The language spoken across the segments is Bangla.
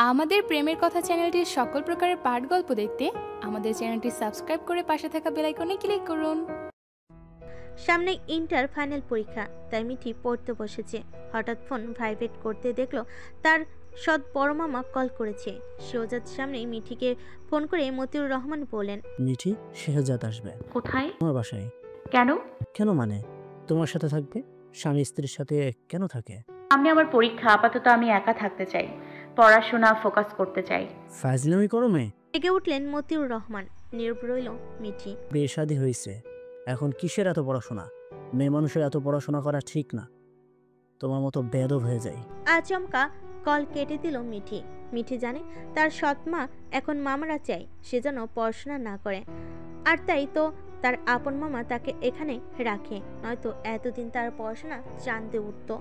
আমাদের প্রেমের কথা চ্যানেলটির সকল প্রকারের পাঠ গল্প দেখতে আমাদের চ্যানেলটি সাবস্ক্রাইব করে পাশে থাকা বেল আইকনে ক্লিক করুন। সামনে ইন্টার ফাইনাল পরীক্ষা, তাই মিঠি পড়তে বসেছে। হঠাৎ ফোন ভাইব্রেট করতে দেখলো তার সৎ বড় মামা কল করেছে। শেহজাদ সামনে মিঠিকে ফোন করে মতিউর রহমান বলেন, মিঠি, শেহজাদ আসবে। কোথায়? তোমার বাসায়। কেন? কেন মানে? তোমার সাথে থাকবে। স্বামী স্ত্রীর সাথে কেন থাকে? সামনে আমার পরীক্ষা, আপাতত আমি একা থাকতে চাই, পড়াশোনা ফোকাস করতে চাই। ফাজলামি করো মেয়ে। এগে উঠলেন মতিউর রহমান। নীরব রইল মিঠি। বিয়ে শাদী হয়েছে, এখন কিসের এত পড়াশোনা? মেয়ে মানুষের এত পড়াশোনা করা ঠিক না, তোমার মতো বেয়াদব হয়ে যায়। আচমকা কল কেটে দিল মিঠি। মিঠি জানে তার সৎ মা এখন মামারা চাই সে যেন পড়াশোনা না করে, আর তাই তো তার আপন মামা তাকে এখানে রাখে, নয়তো এতদিন তার পড়াশোনা জানতে উঠত।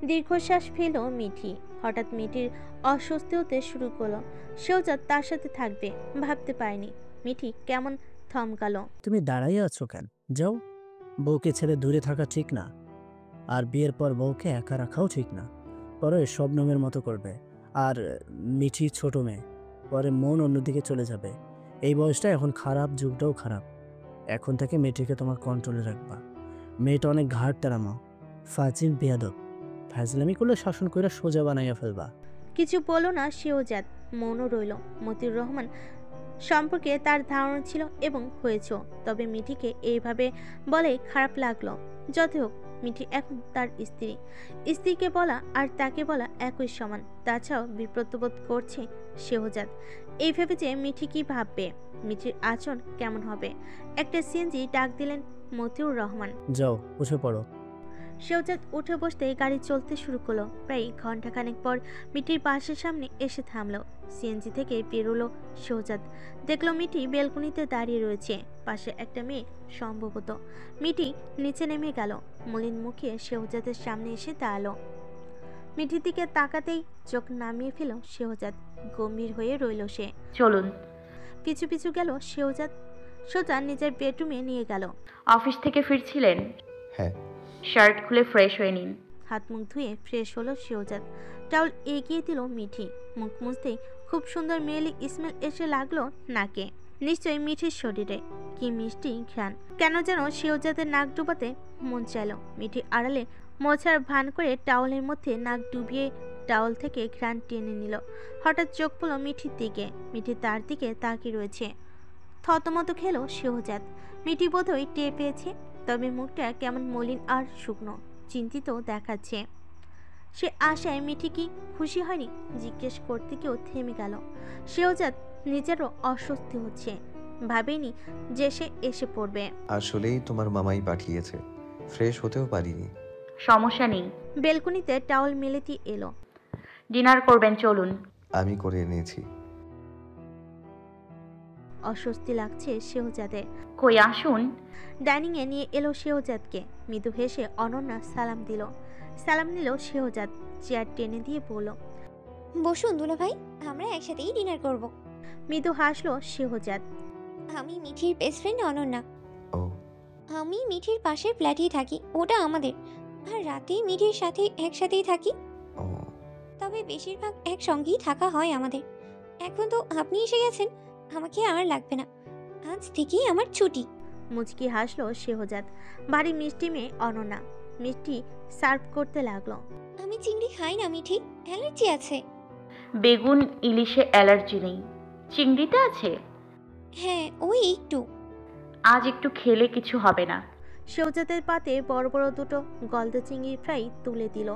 দীর্ঘশ্বাস ফেল মিঠি। হঠাৎ মিঠির অস্বস্তি হতে শুরু করলো। শেহজাদ তার সাথে থাকবে ভাবতে পারেনি। মিঠি কেমন থমকালো। তুমি দাঁড়াই আছো কেন? যাও, বউকে ছেড়ে দূরে থাকা ঠিক না, আর বিয়ের পর বউকে একা রাখাও ঠিক না। পরে শবনমের মতো করবে, আর মিঠি ছোট মেয়ে, পরে মন অন্যদিকে চলে যাবে। এই বয়সটা এখন খারাপ, যুগটাও খারাপ। এখন থেকে মেয়েটিকে তোমার কন্ট্রোলে রাখবা। মেয়েটা অনেক ঘাট তেরামা, ফাজিল বেয়াদব, ফাজলামি করলে শাসন করে সোজা বানাইয়া ফেলবা। কিছু বলল না শেহজাদ, মৌন রইল। মতিউর রহমান সম্পর্কে তার ধারণা ছিল এবং হয়েছে, তবে মিঠিকে এইভাবে বলে খারাপ লাগলো। যত হোক, মিঠি এখন তার স্ত্রী। স্ত্রীকে বলা আর তাকে বলা একই সমান। তাছাড়াও বিব্রতবোধ করছে শেহজাদ। এই ভেবে যে মিঠি কি ভাববে, মিঠির আচরণ কেমন হবে। একটা সিএনজি ডাক দিলেন মতিউর রহমান। যাও, উঠে পড়ো। শেহজাদ উঠে বসতে গাড়ি চলতে শুরু করলো। প্রায় ঘন্টাখানেক পর মিঠির বাসের সামনে এসে থামলো। সিএনজি থেকে বেরোলো শেহজাদ। দেখলো মিঠি বেলকনিতে দাঁড়িয়ে রয়েছে, পাশে একটা মেয়ে সম্ভবত। মিঠি নিচে নেমে গেল, মলিন মুখে শেহজাদের সামনে এসে দাঁড়ালো। মিঠির দিকে তাকাতেই চোখ নামিয়ে ফেল শেহজাদ। গম্ভীর হয়ে রইল সে। চলুন। পিছু পিছু গেল শেহজাদ। সোজা নিজের বেডরুমে নিয়ে গেল। অফিস থেকে ফিরছিলেন? হ্যাঁ। শার্ট খুলে ফ্রেশ হয়ে নিন। হাত মুখ ধুয়ে ফ্রেশ হলো শেহজাদ। টাওয়াল এগিয়ে দিল মিঠি। মুখ মুছতেই খুব সুন্দর মেয়েলি স্মেল এসে লাগলো নাকে। নিশ্চয়ই মিঠির শরীরে কি মিষ্টি ঘ্রাণ। কেন যেন শেহজাদের নাক ডুবাতে মন চাইল। মিঠি আড়ালে মোছার ভান করে টাওয়ালের মধ্যে নাক ডুবিয়ে টাওয়াল থেকে ঘ্রাণ টেনে নিল। হঠাৎ চোখ পড়ল মিঠির দিকে। মিঠি তার দিকে তাকিয়ে রয়েছে। থতমত খেলো শেহজাদ। মিঠি বোধহয় টের পেয়েছে, তবে মুখটা কেমন মলিন আর শুকনো, চিন্তিত দেখাচ্ছে। সে আশায় মিঠি কি খুশি হয়নি জিজ্ঞেস করতে কেউ থেমে গেল। শেহজাদ নিজেরও অস্বস্তি হচ্ছে, ভাবেনি যে সে এসে পড়বে। আসলেই তোমার মামাই পাঠিয়েছে, ফ্রেশ হতেও পারিনি। সমস্যা নেই। বেলকনিতে টাওয়াল মেলে দিয়ে এলো। ডিনার করবেন, চলুন। আমি করে এনেছি। অস্বস্তি লাগছে শেহজাদের। কই আসুন। ডাইনিং এ নিয়ে এলো শেহজাদকে। মৃদু হেসে অনন্যা সালাম দিল। সালাম নিল শেহজাদ। চেয়ার টেনে দিয়ে বলল, বসুন দুলা ভাই, আমরা একসাথেই ডিনার করব। মৃদু হাসলো শেহজাদ। আমি মিঠির বেস্ট ফ্রেন্ড অনন্যা। ও, আমি মিঠির পাশের ফ্ল্যাটেই থাকি, ওটা আমাদের। আর রাতেই মিঠির সাথে একসাথেই থাকি, ও, তবে বেশিরভাগ একসঙ্গেই থাকা হয় আমাদের। এখন তো আপনি এসে গেছেন, আমাকে আর লাগবে না, আজ থেকেই আমার ছুটি। মুচকি হাসলো শেহজাদ। ভারী মিষ্টি মেয়ে অনন্যা। মিষ্টি সার্ভ করতে লাগলো। আমি চিংড়ি খাই না মিঠি, অ্যালার্জি আছে। বেগুন ইলিশে অ্যালার্জি নেই, চিংড়িতে আছে। হ্যাঁ, ওই একটু। আজ একটু খেলে কিছু হবে না। শেহজাদের পাতে বড় বড় দুটো গলদা চিংড়ি ফ্রাই তুলে দিল।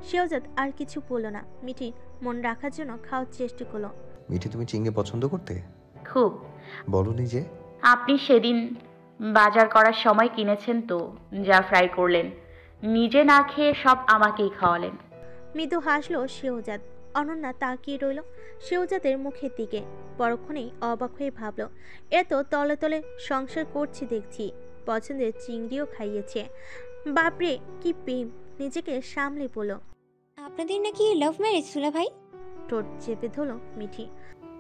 শেহজাদ আর কিছু বলল না। মিঠি মন রাখার জন্য খাওয়ার চেষ্টা করলো। মিঠি তুমি চিংড়ি পছন্দ করতে? খুব। বলনি যে। আপনি সেদিন বাজার করার সময় কিনেছেন তো, যা ফ্রাই করলেন, নিজে না খেয়ে সব আমাকেই খাওয়ালেন। মৃদু হাসলো শেহজাদ। অনন্যা তাকিয়ে রইল শেহজাদের মুখের দিকে। পরক্ষণেই অবাক হয়ে ভাবল, এত তলে তলে সংসার করছে দেখছি, পছন্দের চিংড়িও খাইয়েছে। বাপরে কি প্রেম! নিজেকে সামলে বলল। আপনাদের নাকি লাভ ম্যারেজ দুলা ভাই? ঠোঁট চেপে ধরল মিঠি।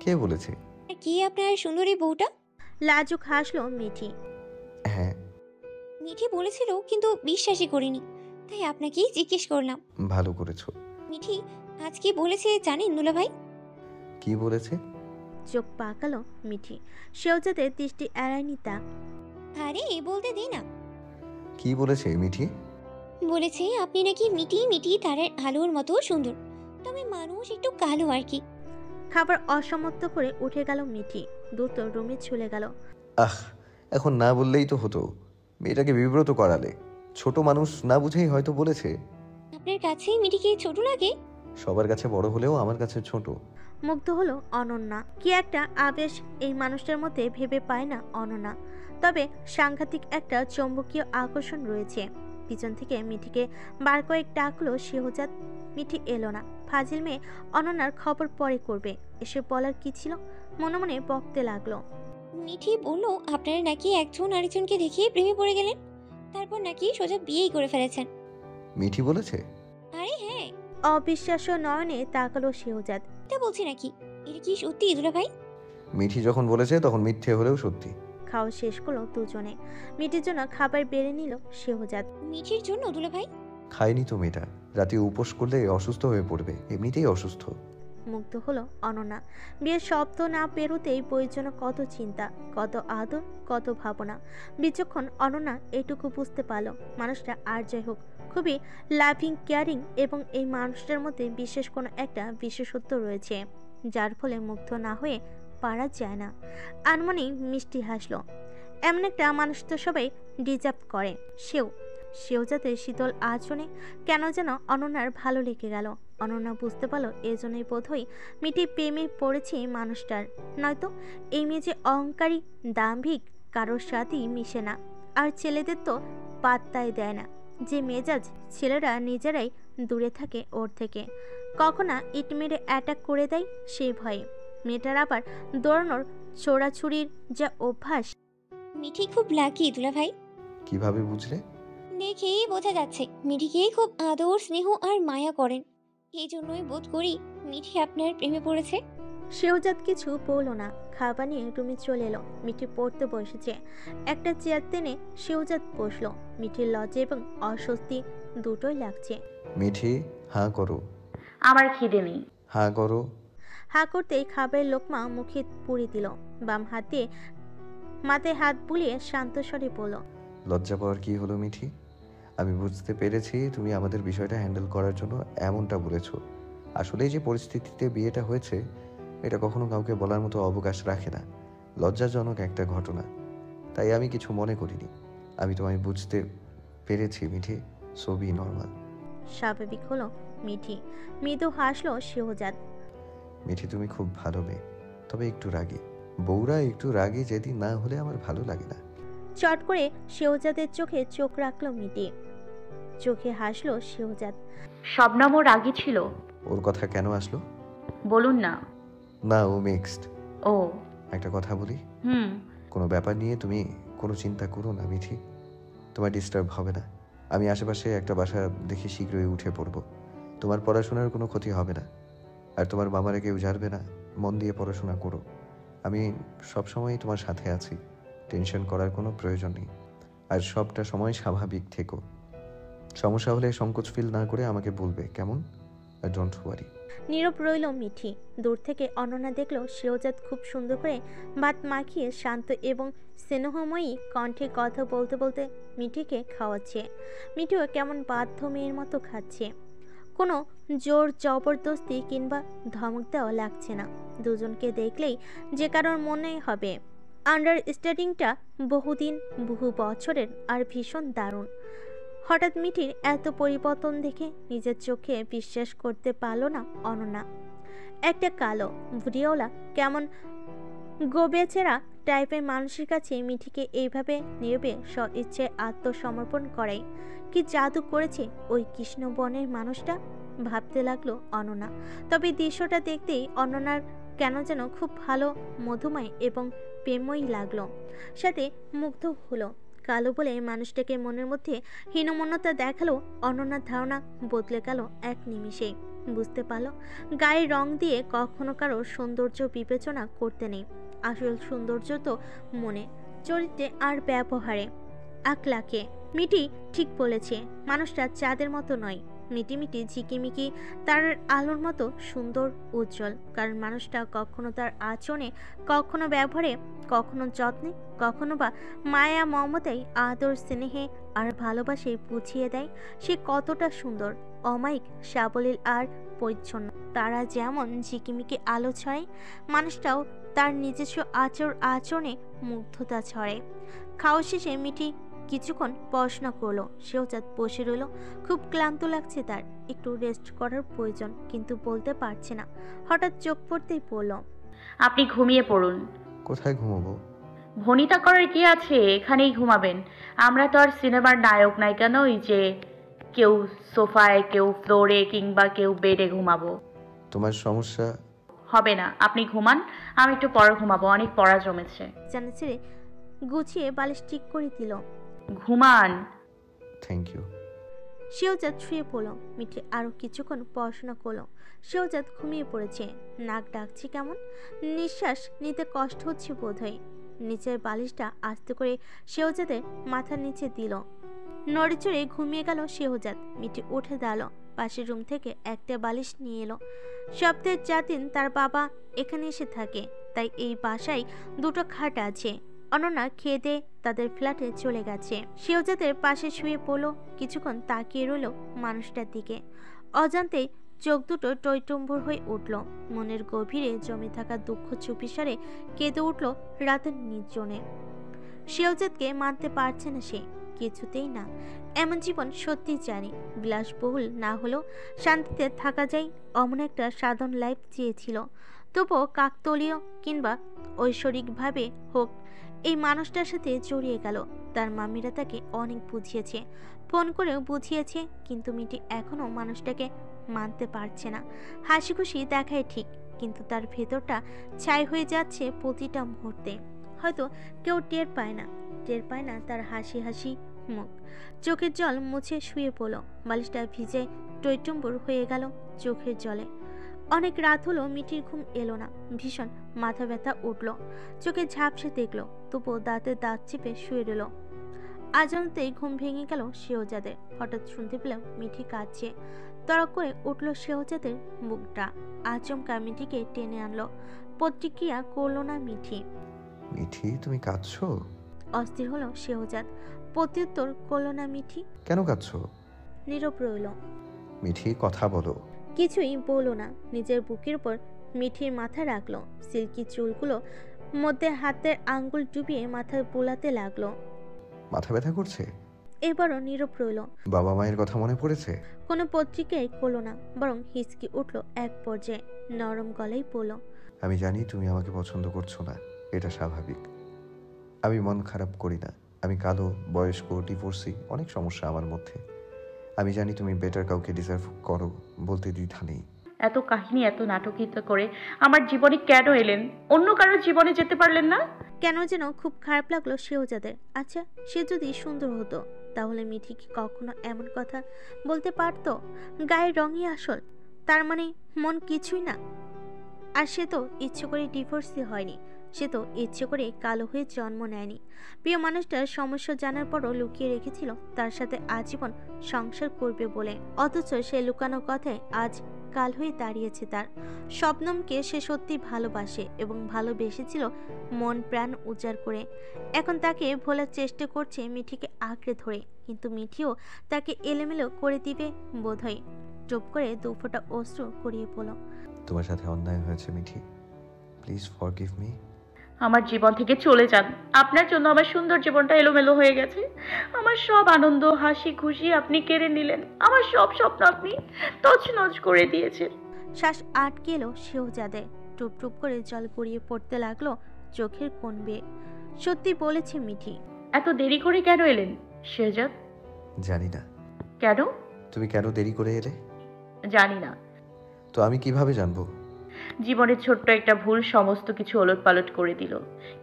কে বলেছে? আর কি আপনার সুন্দরী বউটা? লাজুক হাসলো মিঠি। হ্যাঁ, মিঠি বলেছিল, কিন্তু বিশ্বাসই করিনি, তাই আপনাকেই জিজ্ঞেস করলাম। ভালো করেছো। মিঠি আজ কি বলেছে জানেন দুলা ভাই? কি বলেছে? চোখ পাকালো মিঠি। শেহজাদের দৃষ্টি এড়ায়নি তা। আরে বলতে দে না। কি বলেছে মিঠি? বলেছে আপনি নাকি মিটি মিটি তারের আলোর মতো সুন্দর, তবে মানুষ একটু কালো আর কি। খাবার অসমাপ্ত করে উঠে গেল মিঠি, দ্রুত রুমে চলে গেল। আহ, এখন না বললেই তো হতো। মেয়েটাকে বিব্রত করালে। ছোট মানুষ না বুঝেই হয়তো বলেছে। আপনার কাছে মিটিকে ছোট লাগে? সবার কাছে বড় হলেও আমার কাছে ছোট। মুগ্ধ হলো অনন্যা। কি একটা আবেশ এই মানুষটার মধ্যে ভেবে পায় না অনন্যা। তবে সাংঘাতিক একটা চৌম্বকীয় আকর্ষণ রয়েছে। পিছন থেকে মিঠিকে বার কয়েক ডাকলো শেহজাদ। মিঠি এলো না। ফাজিল মেয়ে, অনন্যার খবর পরে করবে, এসে বলার কি ছিল? মনে মনে বকতে লাগলো। মিঠি বললো আপনারা নাকি একজন আরেকজনকে দেখে প্রেমে পড়ে গেলেন, তারপর নাকি সোজা বিয়েই করে ফেলেছেন। মিঠি বলেছে? আরে হ্যাঁ। অবিশ্বাস্য নয়নে তাকালো শেহজাদ। এটা বলছি নাকি? এটা কি সত্যি দুলা ভাই? মিঠি যখন বলেছে তখন মিথ্যে হলেও সত্যি। খাওয়া শেষ করলো দুজনে। মিঠির জন্য খাবার বেড়ে নিল শেহজাদ। মিঠির জন্য দুলা ভাই? খায়নি তো মেয়েটা। রাতে উপোস করলে অসুস্থ হয়ে পড়বে, এমনিতেই অসুস্থ। মুগ্ধ হলো অনন্যা। বিয়ের শব্দ না পেরোতেই বইয়ের জন্য কত চিন্তা, কত আদর, কত ভাবনা। বিচক্ষণ অনন্যা এটুকু বুঝতে পারলো মানুষটা আর যাই হোক খুবই লাভিং, কেয়ারিং এবং এই মানুষটার মধ্যে বিশেষ কোনো একটা বিশেষত্ব রয়েছে যার ফলে মুগ্ধ না হয়ে পারা যায় না। আনমনি মিষ্টি হাসলো। এমন একটা মানুষ তো সবাই ডিজার্ভ করে। শেহজাদের শীতল আচরণে কেন যেন অনন্যার ভালো লেগে গেল। অনন্যা বুঝতে পারলো এজন্যই বোধহয় মিঠি প্রেমে পড়েছে মানুষটার। নয়তো এই মেয়ে যে অহংকারী, দাম্ভিক, কারোর সাথেই মিশে না। আর ছেলেদের তো পাত্তাই দেয় না, যে মেজাজ ছেলেরা নিজেরাই দূরে থাকে ওর থেকে। কখনো ইট মেরে অ্যাটাক করে দেয় সেই ভয়ে। মেয়েটার আবার দৌড়ানোর, ছোড়াছুরির যা অভ্যাস। মিঠি খুব লাকি দুলা ভাই। কিভাবে বুঝলে? দেখেই বোঝা যাচ্ছে মিঠিকে খুব আদর, স্নেহ আর মায়া করেন। এই জন্যই বোধ করি মিঠি আপনার প্রেমে পড়েছে। শেহজাদ কিছু বলল না। খাবার নিয়ে রুমে চলে এলো। মিঠি পড়তে বসেছে। একটা চেয়ার টেনে শেহজাদ বসলো। মিঠির লজ্জা এবং অস্বস্তি দুটোই লাগছে। মিঠি, হাঁ করো। আমার খিদে নেই। হাঁ করো। হাঁ করতেই খাবারের লোকমা মুখে পুরি দিল। বাম হাত দিয়ে মাথায় হাত বুলিয়ে শান্ত স্বরে বলল, লজ্জা পাওয়ার কি হলো মিঠি? আমি বুঝতে পেরেছি তুমি আমাদের বিষয়টা হ্যান্ডেল করার জন্য এমনটা বলেছ। আসলে যে পরিস্থিতিতে বিয়েটা হয়েছে এটা কখনো কাউকে বলার মতো অবকাশ রাখে না। লজ্জাজনক একটা ঘটনা, তাই আমি কিছু মনে করিনি। আমি তোমায় বুঝতে পেরেছি মিঠি, সবই নর্মাল। স্বাভাবিক হলো মিঠি। মৃদু হাসলো শেহজাদ। মিঠি তুমি খুব ভালো মেয়ে, তবে একটু রাগী। বউরা একটু রাগী যেদিন না হলে আমার ভালো লাগে না। চট করে শেহজাদের চোখে চোখ রাখলো মিঠি। চোখে হাসলো শেহজাদ। শবনমও রাগী ছিল? ওর কথা কেন আসলো? বলুন না। না, ও মিক্সড। ও একটা কথা বলি, হুম। কোনো ব্যাপার নিয়ে তুমি কোনো চিন্তা করো না মিঠি। তোমার ডিস্টার্ব হবে না। আমি আশেপাশে একটা বাসা দেখে শীঘ্রই উঠে পড়ব। তোমার পড়াশোনার কোনো ক্ষতি হবে না, আর তোমার মামারা কেউ জানবে না। মন দিয়ে পড়াশোনা করো। আমি সবসময়ই তোমার সাথে আছি। টেনশন করার কোনো প্রয়োজন নেই। আর সবটা সময় স্বাভাবিক থেকো। সমস্যা হলে সংকোচ ফিল না করে আমাকে বলবে, কেমন? আর ডোন্ট ওয়ারি। নীরব রইল মিঠি। দূর থেকে অনন্যা দেখলো শেহজাদ খুব সুন্দর করে ভাত মাখিয়ে শান্ত এবং স্নেহময়ী কণ্ঠে কথা বলতে বলতে মিঠিকে খাওয়াচ্ছে। মিঠিও কেমন বাধ্য মেয়ের মতো খাচ্ছে। কোনো জোর জবরদস্তি কিংবা ধমক দেওয়া লাগছে না। দুজনকে দেখলেই যে কারোর মনে হবে আন্ডারস্ট্যান্ডিংটা বহুদিন, বহু বছরের আর ভীষণ দারুণ। হঠাৎ মিঠির এত পরিবর্তন দেখে নিজের চোখে বিশ্বাস করতে পারল না অনন্যা। একটা কালো ভুড়িওয়ালা কেমন গোবেচেরা টাইপের মানুষের কাছে মিঠিকে এইভাবে নীরবে স্ব-ইচ্ছে আত্মসমর্পণ করাই কি জাদু করেছে ওই কৃষ্ণবনের মানুষটা, ভাবতে লাগলো অনন্যা। তবে দৃশ্যটা দেখতেই অনন্যার কেন যেন খুব ভালো, মধুময় এবং প্রেমই লাগলো। সাথে মুগ্ধ হলো। কালো বলে মানুষটাকে মনের মধ্যে হীনমন্যতা দেখালো। অনন্যার ধারণা বদলে গেল এক নিমিষেই। বুঝতে পারলো গায়ের রং দিয়ে কখনো কারো সৌন্দর্য বিবেচনা করতে নেই। আসল সৌন্দর্য তো মনে, চরিত্রে আর ব্যবহারে, আকলাকে। মিটি ঠিক বলেছে, মানুষটা চাঁদের মতো নয়, মিটিমিটি ঝিকিমিকি তার আলোর মতো সুন্দর উজ্জ্বল। কারণ মানুষটা কখনো তার আচরণে, কখনো ব্যবহারে, কখনো যত্নে, কখনো বা মায়া মমতায়, আদর স্নেহে আর ভালোবাসে বুঝিয়ে দেয় সে কতটা সুন্দর, অমায়িক, সাবলীল আর পরিচ্ছন্ন। তারা যেমন ঝিকিমিকি আলো ছড়ায়, মানুষটাও তার নিজস্ব আচরণে মুগ্ধতা ছড়ায়। খাওয়া শেষে মিঠি কিছুক্ষণ পড়াশোনা করলো। শেহজাদ বসে রইল। খুব ক্লান্ত লাগছে তার, একটু রেস্ট করার প্রয়োজন, কিন্তু বলতে পারছে না। হঠাৎ চোখ পড়তেই পড়ল। আপনি ঘুমিয়ে পড়ুন। কোথায় ঘুমাবো? ভনিতা করার কি আছে, এখানেই ঘুমাবেন। আমরা তো আর সিনেমার নায়ক নায়িকা নই যে কেউ সোফায়, কেউ ফ্লোরে কিংবা কেউ বেডে ঘুমাবো। তোমার সমস্যা? হবে না, আপনি ঘুমান, আমি একটু পরে ঘুমাবো, অনেক পড়া জমেছে। জানা ছেড়ে গুছিয়ে বালিশ ঠিক করে দিল। ঘুমান। Thank you. শেহজাদ শুয়ে পড়ল। মিঠি আরও কিছুক্ষণ পড়াশোনা করলো। শেহজাদ ঘুমিয়ে পড়েছে। নাক ডাকছে কেমন, নিঃশ্বাস নিতে কষ্ট হচ্ছে বোধহয়। নিচের বালিশটা আস্তে করে শেহজাদের মাথার নিচে দিল। নড়ে চড়ে ঘুমিয়ে গেল শেহজাদ। মিঠি উঠে দাঁড়ালো, পাশের রুম থেকে একটা বালিশ নিয়ে এলো। সপ্তাহে 4 দিন তার বাবা এখানে এসে থাকে, তাই এই বাসায় 2টো খাট আছে। অনন্যা খেয়ে দিয়ে তাদের ফ্ল্যাটে চলে গেছে। শেহজাদের পাশে শুয়ে পড়লো। কিছুক্ষণ তাকিয়ে রইল মানুষটার দিকে। অজান্তেই চোখ দুটো টইটম্বুর হয়ে উঠল। মনের গভীরে জমে থাকা দুঃখ চুপিসারে কেঁদে উঠল রাতের নির্জনে। শেহজাদকে মানতে পারছে না সে, কিছুতেই না। এমন জীবন সত্যি জানি বিলাসবহুল না হলেও শান্তিতে থাকা যায়, অমন একটা সাধারণ লাইফ চেয়েছিল। তবুও কাকতলীয় কিংবা ঐশ্বরিকভাবে হোক এই মানুষটার সাথে জড়িয়ে গেল। তার মামিরা তাকে অনেক বুঝিয়েছে, ফোন করেও বুঝিয়েছে, কিন্তু মিটি এখনো মানুষটাকে মানতে পারছে না। হাসি খুশি দেখায় ঠিক, কিন্তু তার ভেতরটা ছাই হয়ে যাচ্ছে প্রতিটা মুহূর্তে। হয়তো কেউ টের পায় না তার হাসি হাসি মুখ। চোখের জল মুছে শুয়ে পড়ল। বালিশটা ভিজে টইটুম্বুর হয়ে গেল চোখের জলে। অনেক রাত হলো, মিঠির ঘুম এলো না। ভীষণ মাথা ব্যথা উঠল। চোখে ঝাপসে দেখলো, তবুও দাঁতে দাঁত চেপে শুয়ে রইল। আজানতেই ঘুম ভেঙে গেল শেহজাদের। হঠাৎ শুনতে পেল মিঠি কাঁদছে। তড়ক করে উঠল শেহজাদের মুখটা। আচমকা মিঠিকে টেনে আনলো। প্রতিক্রিয়া করলো না মিঠি। মিঠি, তুমি কাঁদছো? অস্থির হলো শেহজাদ। প্রত্যুত্তর করলো না মিঠি। কেন কাঁদছো? নীরব রইল। মিঠি, কথা বলো। কিছুই বলল না। নিজের বুকের উপর মিঠির মাথা রাখলো। সিল্কি চুলগুলো মধ্যে হাতের আঙ্গুল ডুবিয়ে মাথায় বোলাতে লাগলো। মাথা ব্যথা করছে? এবারও নীরব রইল। বাবা মায়ের কথা মনে পড়েছে? কোনো পত্রিকায় করলো না, বরং হিচকি উঠল এক পর্যায়ে। নরম গলায় বলল, আমি জানি তুমি আমাকে পছন্দ করছো না, এটা স্বাভাবিক। আমি মন খারাপ করি না। আমি কালো, বয়স্ক, ডিভোর্সি, অনেক সমস্যা আমার মধ্যে। আমি জানি তুমি বেটার কাউকে ডিজার্ভ করো, বলতে দ্বিধা নেই। এত কাহিনী, এত নাটকীয়তা করে আমার জীবনে কেন এলেন? অন্য কারোর জীবনে যেতে পারলেন না? কেন যেন খুব খারাপ লাগলো শেহজাদের। আচ্ছা, সে যদি সুন্দর হতো তাহলে মিঠি কি কখনো এমন কথা বলতে পারতো? গায়ের রঙই আসল, তার মানে মন কিছুই না। আর সে তো ইচ্ছে করে ডিভোর্সই হয়নি, সে তো ইচ্ছে করে কালো হয়ে জন্ম নেয়নি। প্রিয় মানুষটার সমস্যা জানার পরও লুকিয়ে রেখেছিল তার সাথে আজীবন সংসার করবে বলে। অথচ সে লুকানো কথায় আজ কাল হয়ে দাঁড়িয়েছে তার। শবনমকে সে সত্যি ভালোবাসে এবং ভালোবেসেছিল মন প্রাণ উজাড় করে। এখন তাকে ভোলার চেষ্টা করছে মিঠিকে আঁকড়ে ধরে, কিন্তু মিঠিও তাকে এলোমেলো করে দিবে বোধহয়। চুপ করে 2 ফোঁটা অশ্রু গড়িয়ে পড়ল। তোমার সাথে অন্যায় হয়েছে মিঠি, প্লিজ ফরগিভ মি। আমার জীবন থেকে চলে যান। আপনার জন্য আমার সুন্দর জীবনটা এলোমেলো হয়ে গেছে। আমার সব আনন্দ, হাসি খুশি আপনি কেড়ে নিলেন। আমার সব স্বপ্ন আপনি তছনছ করে দিয়েছেন। শ্বাস আটকে এলো শেহজাদে। টুপ টুপ করে জল গড়িয়ে পড়তে লাগলো চোখের কোণ বেয়ে। সত্যি বলেছে মিঠি। এত দেরি করে কেন এলেন শেহজাদ? জানি না। কেন? তুমি কেন দেরি করে এলে? জানি না। তো আমি কিভাবে জানবো? জীবনের ছোট্ট একটা ভুল সমস্ত কিছু ওলটপালট করে দিল।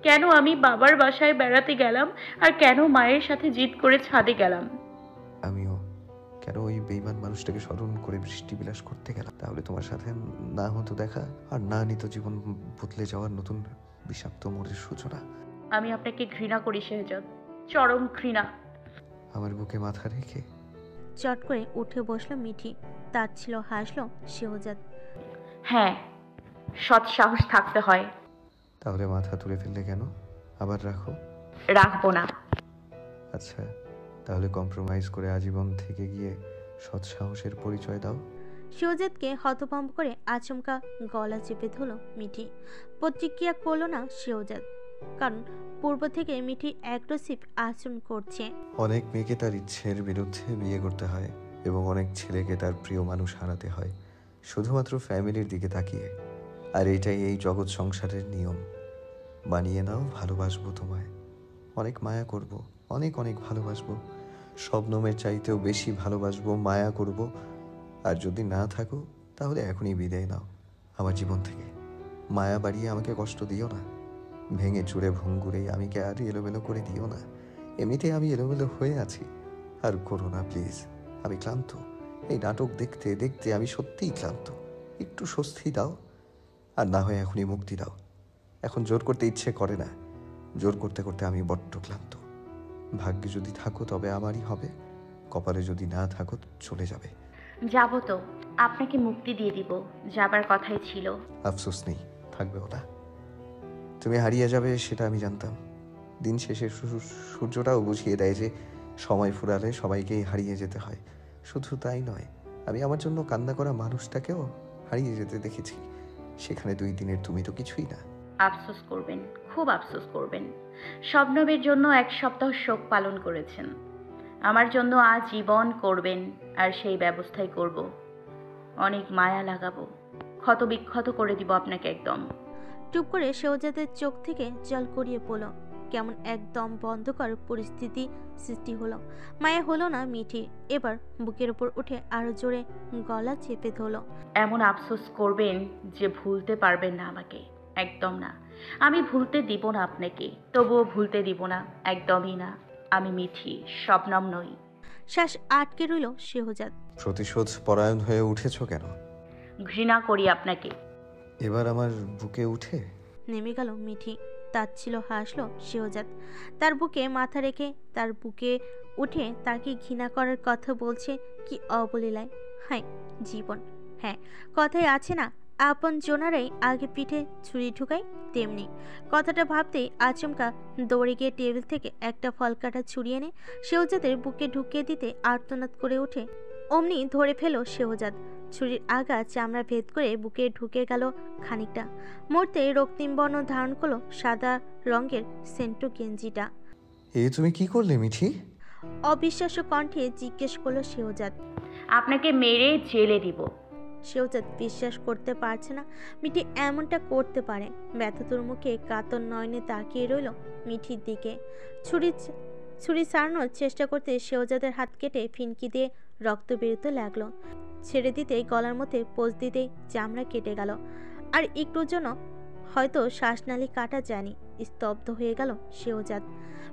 কেন আমি বাবার বাসায় বেড়াতে গেলাম, আর কেন মায়ের সাথে জিদ করে ছাদে গেলাম? আমিও কেন ওই বেঈমান মানুষটাকে স্মরণ করে বৃষ্টি বিলাস করতে গেলাম? তাহলে তোমার সাথে না হতো দেখা, আর না নিত জীবন বদলে যাওয়ার নতুন বিষাক্ত মোড়ের সূচনা। আমি আপনাকে ঘৃণা করি শেহজাদ, চরম ঘৃণা। আমার বুকে মাথা রেখে চট করে উঠে বসলো মিঠি। তার ছিল হাসলো শেহজাদ। হ্যাঁ, সৎ সাহস থাকতে হয়। তাহলে মাথা তুলে ফেললে কেন? আবার রাখো। রাখবো না। আচ্ছা, তাহলে কম্প্রোমাইজ করে আজীবন থেকে গিয়ে সৎ সাহসের পরিচয় দাও। শেহজাদকে হতভম্ব করে আচমকা গলা চেপে ধরল মিঠি। প্রতিক্রিয়া করলো না শেহজাদ, কারণ পূর্ব থেকে মিঠি অ্যাগ্রেসিভ আচরণ করছে। অনেক মেয়েকে তার ইচ্ছের বিরুদ্ধে বিয়ে করতে হয় এবং অনেক ছেলেকে তার প্রিয় মানুষ হারাতে হয় শুধুমাত্র ফ্যামিলির দিকে তাকিয়ে। আর এটাই এই জগৎ সংসারের নিয়ম। মানিয়ে নাও, ভালোবাসবো তোমায়, অনেক মায়া করব, অনেক অনেক ভালোবাসবো, শবনমের চাইতেও বেশি ভালোবাসবো, মায়া করব। আর যদি না থাকো তাহলে এখনই বিদায় নাও আমার জীবন থেকে। মায়া বাড়িয়ে আমাকে কষ্ট দিও না, ভেঙে চুরে ভঙ্গুরে আমিকে আর এলোমেলো করে দিও না। এমনিতে আমি এলোমেলো হয়ে আছি, আর করো না প্লিজ। আমি ক্লান্ত, এই নাটক দেখতে দেখতে আমি সত্যিই ক্লান্ত। একটু স্বস্তি দাও, আর না হয় এখনই মুক্তি দাও। এখন জোর করতে ইচ্ছে করে না, জোর করতে করতে আমি বড্ড ক্লান্ত। ভাগ্যে যদি থাকো তবে আমারই হবে, কপালে যদি না থাকো চলে যাবে। যাবো তো, আপনাকে মুক্তি দিয়ে দিব, যাবার কথাই ছিল। আফসোস নেই, থাকবেও না। তুমি হারিয়ে যাবে সেটা আমি জানতাম। দিন শেষে সূর্যটাও বুঝিয়ে দেয় যে সময় ফুরালে সবাইকেই হারিয়ে যেতে হয়। শুধু তাই নয়, আমি আমার জন্য কান্না করা মানুষটাকেও হারিয়ে যেতে দেখেছি। সেখানে 2 দিনের তুমি তো কিছুই না। আফসোস করবেন, খুব আফসোস করবেন। শবনমের জন্য 1 সপ্তাহ শোক পালন করেছেন, আমার জন্য আজীবন করবেন, আর সেই ব্যবস্থাই করব। অনেক মায়া লাগাবো, ক্ষত বিক্ষত করে দিব আপনাকে একদম। চুপ করে শেহজাদের চোখ থেকে জল গড়িয়ে পড়ল। কেমন একদম বন্ধকর পরিস্থিতি সৃষ্টি হলো। মায়া হলো না মিঠির। এবার বুকের উপর উঠে আরো জোরে গলা চেপে ধরল। এমন আফসোস করবেন যে ভুলতে পারবেন না আমাকে, একদম না। আমি ভুলতে দিব না আপনাকে, তবুও ভুলতে দিব না, একদমই না। আমি মিঠি, শবনম নই। শ্বাস আটকে রইল শেহজাদ। প্রতিশোধ পরায়ণ হয়ে উঠেছ কেন? ঘৃণা করি আপনাকে। এবার আমার বুকে উঠে নেমে গেল মিঠি। তার ছিল হাসলো শেহজাদ। তার বুকে মাথা রেখে তার বুকে উঠে তাকে ঘৃণা করার কথা বলছে কি অবলীলায়। হায় জীবন! হ্যাঁ, কথায় আছে না, আপন জোনারাই আগে পিঠে ছুরি ঢুকায়, তেমনি। কথাটা ভাবতেই আচমকা দৌড়ে গিয়ে টেবিল থেকে একটা ফল কাটা ছুরি এনে শেহজাদের বুকে ঢুকিয়ে দিতে আর্তনাদ করে ওঠে। অমনি ধরে ফেলো শেহজাদ। ছুরির আগা চামড়া ভেদ করে বুকে ঢুকে গেল খানিকটা। মুহূর্তে রক্তিম বর্ণ ধারণ করলো সাদা রঙের সেন্টো গেঞ্জিটা। এ তুমি কি করলে মিঠি? অবিশ্বাস্য কণ্ঠে জিজ্ঞেস করলো শেহজাদ। আপনাকে মেরে জেলে দিব। শেহজাদ বিশ্বাস করতে পারছে না মিঠি এমনটা করতে পারে। ব্যথাতুর মুখে কাতর নয়নে তাকিয়ে রইল মিঠির দিকে। ছুরি সারানোর চেষ্টা করতে শেহজাদের হাত কেটে ফিনকি দিয়ে রক্ত বেরোতে লাগলো। ছেড়ে দিতেই গলার মধ্যে পোঁচ দিতেই চামড়া কেটে গেল। আর একটুর জন্য হয়তো শ্বাসনালী কাটা যায়নি। স্তব্ধ হয়ে গেল শেহজাদ।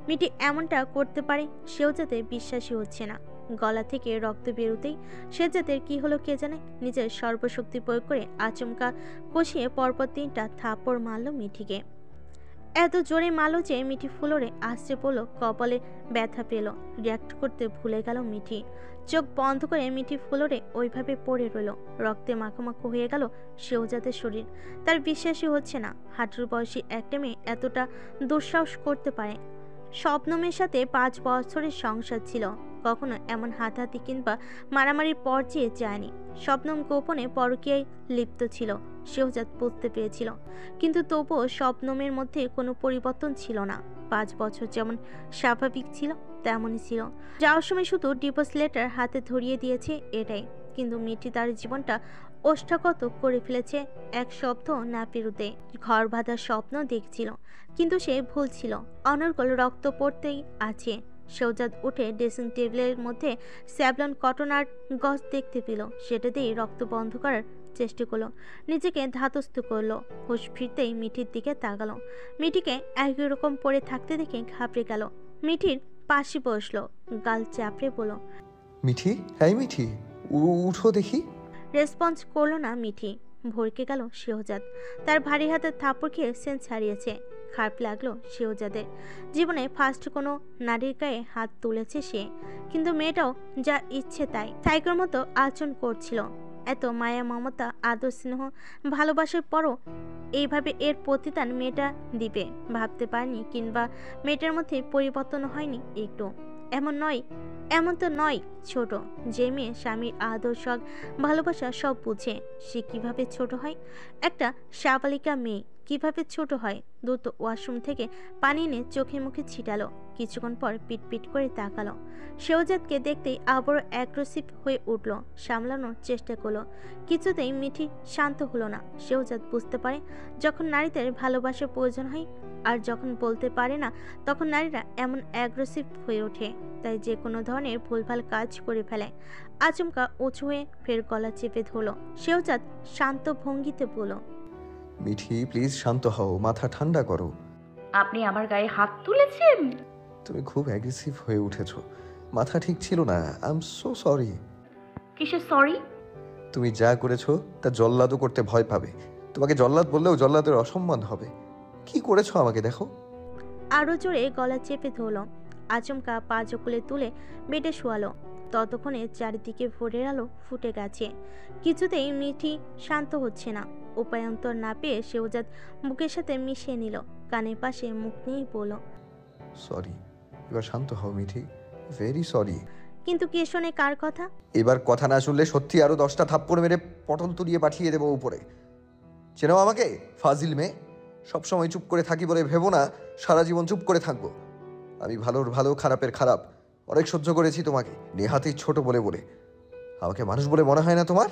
মিঠি এমনটা করতে পারে শেহজাদের বিশ্বাসই হচ্ছে না। গলা থেকে রক্ত বেরোতেই শেহজাদের কি হলো কে জানে, নিজের সর্বশক্তি প্রয়োগ করে আচমকা কষিয়ে পরপর 3টা থাপ্পড় মারল মিঠিকে। এত জোরে মারল যে মিঠি ফ্লোরে আছড়ে পড়লো, কপালে ব্যথা পেল। রিয়াক্ট করতে ভুলে গেল মিঠি। চোখ বন্ধ করে মিঠি ফ্লোরে ওইভাবে পড়ে রইল। রক্তে মাখামাখো হয়ে গেল শেহজাদের শরীর। তার বিশ্বাসই হচ্ছে না হাঁটুর বয়সী একটা মেয়ে এতটা দুঃসাহস করতে পারে। শবনমের সাথে 5 বছরের সংসার ছিল, কখনো এমন হাতাহাতি কিংবা মারামারির পর্যায়ে যায়নি। শবনম গোপনে পরকীয়ায় লিপ্ত ছিল, শেহজাদ বুঝতে পেরেছিল। কিন্তু তবুও শবনমের মধ্যে কোনো পরিবর্তন ছিল না। 5 বছর যেমন স্বাভাবিক ছিল তেমনই ছিল। যাওয়ার সময় শুধু ডিভোর্স লেটার হাতে ধরিয়ে দিয়েছে, এটাই। কিন্তু মিঠি তার জীবনটা ওষ্ঠাগত করে ফেলেছে 1 সপ্তাহ না পেরোতে। ঘর বাঁধার স্বপ্ন দেখছিল, কিন্তু সে ভুল ছিল। অনর্গল রক্ত পড়তেই আছে। শেহজাদ উঠে ড্রেসিং টেবিলের মধ্যে স্যাভলন কটন আর গজ দেখতে পেল। সেটা দিয়ে রক্ত বন্ধ করার চেষ্টা করলো, নিজেকে ধাতস্থ করলো। হুঁশ ফিরতেই মিঠির দিকে তাকালো। মিঠিকে একই রকম পড়ে থাকতে দেখে ঘাবড়ে গেল। মিঠির পাশে বসলো, গাল চাপড়ে বলল, মিঠি, হ্যাঁ মিঠি, উঠো দেখি। রেসপন্স করলো না মিঠি। ভরকে গেল শেহজাদ। তার ভারী হাতের থাপ্পড় খেয়ে সেন্স হারিয়েছে। খারাপ লাগলো শেহজাদের। জীবনে ফার্স্ট কোনো নারীর গায়ে হাত তুলেছে সে, কিন্তু মেয়েটাও যা ইচ্ছে তাই সাইকোর মতো আচরণ করছিল। এত মায়া, মমতা, আদর, স্নেহ, ভালোবাসার পরও এইভাবে এর প্রতিদান মেয়েটা দিবে ভাবতে পারেনি, কিংবা মেয়েটার মধ্যে পরিবর্তন হয়নি একটু। এমন তো নয় ছোট, যে মেয়ে স্বামীর আদর, শখ, ভালোবাসা সব বুঝে, সে কিভাবে ছোট হয়? একটা সাবালিকা মেয়ে কিভাবে ছোট হয়? দ্রুত ওয়াশরুম থেকে পানি এনে চোখে মুখে ছিটালো। কিছুক্ষণ পর পিট করে তাকালো। শেহজাদকে দেখতেই আবারও অ্যাগ্রেসিভ হয়ে উঠল। সামলানোর চেষ্টা করলো, কিছুতেই মিঠি শান্ত হলো না। শেহজাদ বুঝতে পারে যখন নারীদের ভালোবাসার প্রয়োজন হয় আর যখন বলতে পারে না, তখন নারীরা এমন অ্যাগ্রেসিভ হয়ে ওঠে। তাই যে কোনো ধরনের ভুলভাল কাজ করে ফেলে। আচমকা উঁচু হয়ে ফের গলা চেপে ধরল। শেহজাদ শান্ত ভঙ্গিতে বলল, মিঠি প্লিজ শান্ত হও, মাথা ঠান্ডা করো। আপনি আমার গায়ে হাত তুলেছেন? তুমি খুব অ্যাগ্রেসিভ হয়ে উঠেছো, মাথা ঠিক ছিল না। I am so sorry. কিসের সরি? তুমি যা করেছো তা জল্লাদও করতে ভয় পাবে। তোমাকে জল্লাদ বললেও জল্লাদের অসম্মান হবে। কি করেছো আমাকে দেখো। আরো জোরে গলা চেপে ধরল। আচমকা পা জকুলে তুলে বেডে শোয়ালো। ততক্ষণে চারিদিকে ভোরের আলো ফুটে গেছে। কিছুতেই মিঠি শান্ত হচ্ছে না। উপায়ন্তর না পেয়ে শেহজাদ বুকের সাথে মিশিয়ে নিল। কানের পাশে মুখ নিয়ে বলল, সরি। এবার শান্ত হও মিঠি, ভেরি সরি। কিন্তু কে শোনে কার কথা? এবার কথা না শুনলে সত্যি আরো 10টা থাপ্পড় মেরে পটল তুলিয়ে পাঠিয়ে দেবো উপরে। চেনো আমাকে, ফাজিল মেয়ে? সবসময় চুপ করে থাকি বলে ভেবো না সারা জীবন চুপ করে থাকবো। আমি ভালোর ভালো, খারাপের খারাপ। অনেক সহ্য করেছি তোমাকে, নেহাতেই ছোট বলে বলে। আমাকে মানুষ বলে মনে হয় না তোমার?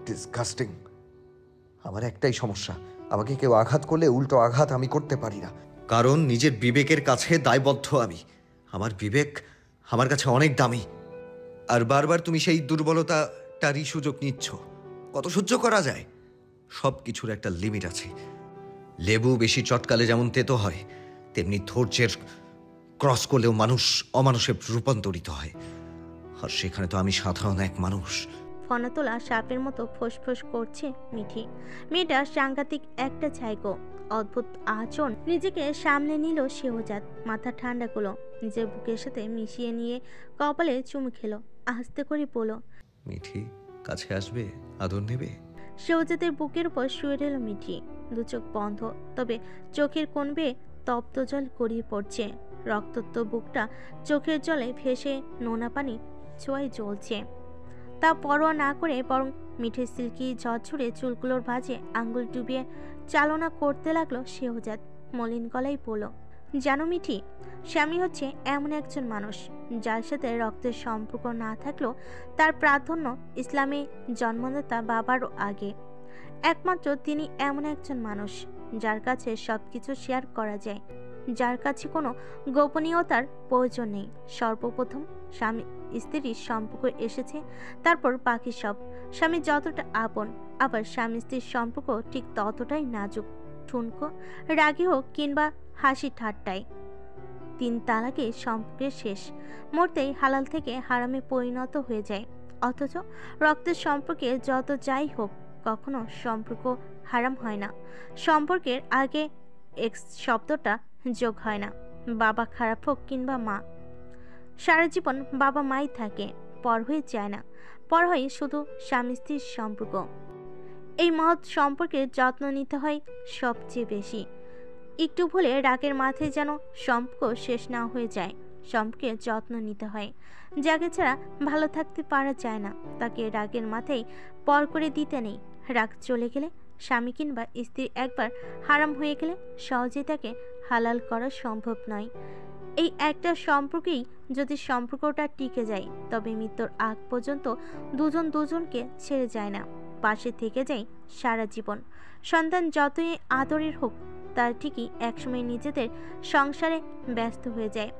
ডিসগাস্টিং। আমার একটাই সমস্যা, আমাকে কেউ আঘাত করলে উল্টো আঘাত আমি করতে পারি না, কারণ নিজের বিবেকের কাছে দায়বদ্ধ আমি। আমার বিবেক আমার কাছে অনেক দামি। আর বারবার তুমি সেই দুর্বলতাটারই সুযোগ নিচ্ছ। কত সহ্য করা যায়? সব কিছুর একটা লিমিট আছে। লেবু বেশি চটকালে যেমন তেতো হয়, তেমনি ধৈর্যের ক্রস করলেও মানুষ অমানুষে রূপান্তরিত হয়। আর সেখানে তো আমি সাধারণ এক মানুষ। ফনা তোলা সাপের মতো ফোঁস করছে মিঠি। মেয়েটা সাংঘাতিক একটা ছাইকো। অদ্ভুত আচরণ। নিজেকে সামলে নিল শেহজাদ। মাথা ঠান্ডা করলো, নিজের বুকের সাথে মিশিয়ে নিয়ে কপালে চুমু খেলো। আস্তে করে বলল, মিঠি কাছে আসবে, আদর নেবে? শেহজাদের বুকের উপর শুয়ে রইল মিঠি। দু চোখ বন্ধ, তবে চোখের কোণ বেয়ে তপ্ত জল গড়িয়ে পড়ছে। রক্তত্ব বুকটা চোখের জলে ভেসে নোনা পানি ছোঁয়ায় জ্বলছে। তা পরোয়া না করে বরং মিঠে সিল্কি ঝরঝরে চুলগুলোর ভাঁজে আঙ্গুল ডুবিয়ে চালনা করতে লাগলো শেহজাদ। মলিন গলায় বলল, জানো মিঠি, স্বামী হচ্ছে এমন একজন মানুষ যার সাথে রক্তের সম্পর্ক না থাকলেও তার প্রাধান্য ইসলামে জন্মদাতা বাবারও আগে। একমাত্র তিনি এমন একজন মানুষ যার কাছে সবকিছু শেয়ার করা যায়, যার কাছে কোনো গোপনীয়তার প্রয়োজন নেই। সর্বপ্রথম স্বামী স্ত্রীর সম্পর্ক এসেছে, তারপর বাকি সব। স্বামী যতটা আপন, আবার স্বামী স্ত্রীর সম্পর্ক ঠিক ততটাই নাজুক। ঠুনকো, রাগী হোক কিংবা হাসি ঠাট্টায়। 3 তালাকে সম্পর্কের শেষ। মরতেই হালাল থেকে হারামে পরিণত হয়ে যায়। অথচ রক্তের সম্পর্কে যত যাই হোক, কখনো সম্পর্ক হারাম হয় না। সম্পর্কের আগে এক্স শব্দটা যোগ হয় না। বাবা খারাপ হোক কিংবা মা, সারা জীবন বাবা মাই থাকে, পর হয়ে যায় না। পর হয় শুধু স্বামী স্ত্রীর সম্পর্ক। এই মহৎ সম্পর্কের যত্ন নিতে হয় সবচেয়ে বেশি। একটু ভুলে রাগের মাথায় যেন সম্পর্ক শেষ না হয়ে যায়। সম্পর্কের যত্ন নিতে হয়। যাকে ছাড়া ভালো থাকতে পারা যায় না, তাকে রাগের মাথায় পর করে দিতে নেই। রাগ চলে গেলে, স্বামী কিংবা স্ত্রী একবার হারাম হয়ে গেলে সহজে তাকে হালাল করা সম্ভব নয়। এই একটা সম্পর্কেই যদি সম্পর্কটা টিকে যায়, তবে মৃত্যুর আগ পর্যন্ত দুজন দুজনকে ছেড়ে যায় না, পাশে থেকে যায় সারা জীবন। সন্তান যতই আদরের হোক, তার ঠিকই একসময় নিজেদের সংসারে ব্যস্ত হয়ে যায়।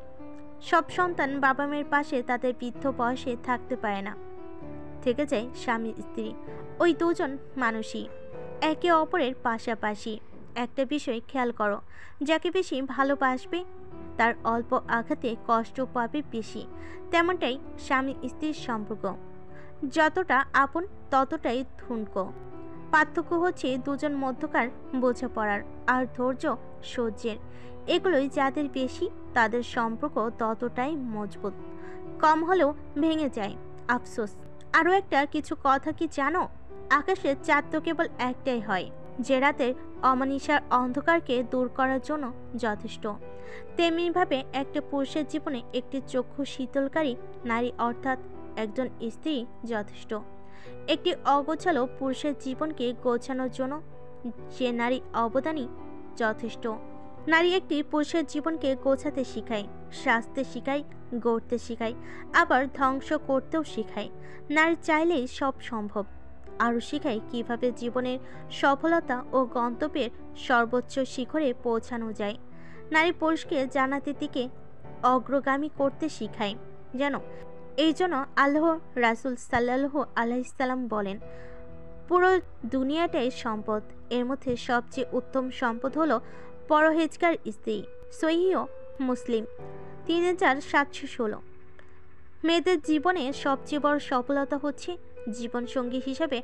সব সন্তান বাবা মায়ের পাশে তাদের বৃদ্ধ বয়সে থাকতে পারে না। থেকে যায় স্বামী স্ত্রী, ওই দুজন মানুষই একে অপরের পাশাপাশি। একটা বিষয় খেয়াল করো, যাকে বেশি ভালোবাসবে তার অল্প আঘাতে কষ্ট পাবে বেশি। তেমনটাই স্বামী স্ত্রীর সম্পর্ক, যতটা আপন ততটাই ঠুনকো। পার্থক্য হচ্ছে দুজন মধ্যকার বোঝাপড়ার আর ধৈর্য সহ্যের। এগুলোই যাদের বেশি তাদের সম্পর্ক ততটাই মজবুত, কম হলেও ভেঙে যায়। আফসোস। আরও একটা কিছু কথা কি জানো? আকাশের চাঁদ তো কেবল একটাই হয়, যে রাতের অমানিসার অন্ধকারকে দূর করার জন্য যথেষ্ট। তেমনিভাবে একটা পুরুষের জীবনে একটি চক্ষু শীতলকারী নারী অর্থাৎ একজন স্ত্রী যথেষ্ট। একটি অগোছালো পুরুষের জীবনকে গোছানোর জন্য যে নারী অবদানই যথেষ্ট। নারী একটি পুরুষের জীবনকে গোছাতে শিখায়, সাজতে শিখায়, গড়তে শিখায়, আবার ধ্বংস করতেও শিখায়। নারী চাইলেই সব সম্ভব। আরও শিখায় কিভাবে জীবনের সফলতা ও গন্তব্যের সর্বোচ্চ শিখরে পৌঁছানো যায়। নারী পুরুষকে জান্নাতের দিকে অগ্রগামী করতে শিখায়। যেন এই জন্য আল্লাহ রাসূল সাল্লাল্লাহু আলাইহি সাল্লাম বলেন, পুরো দুনিয়াটাই সম্পদ, এর মধ্যে সবচেয়ে উত্তম সম্পদ হলো পরহেজগার স্ত্রী। সহিহ মুসলিম 3716। মেয়েদের জীবনে সবচেয়ে বড় সফলতা হচ্ছে জীবনসঙ্গী হিসেবে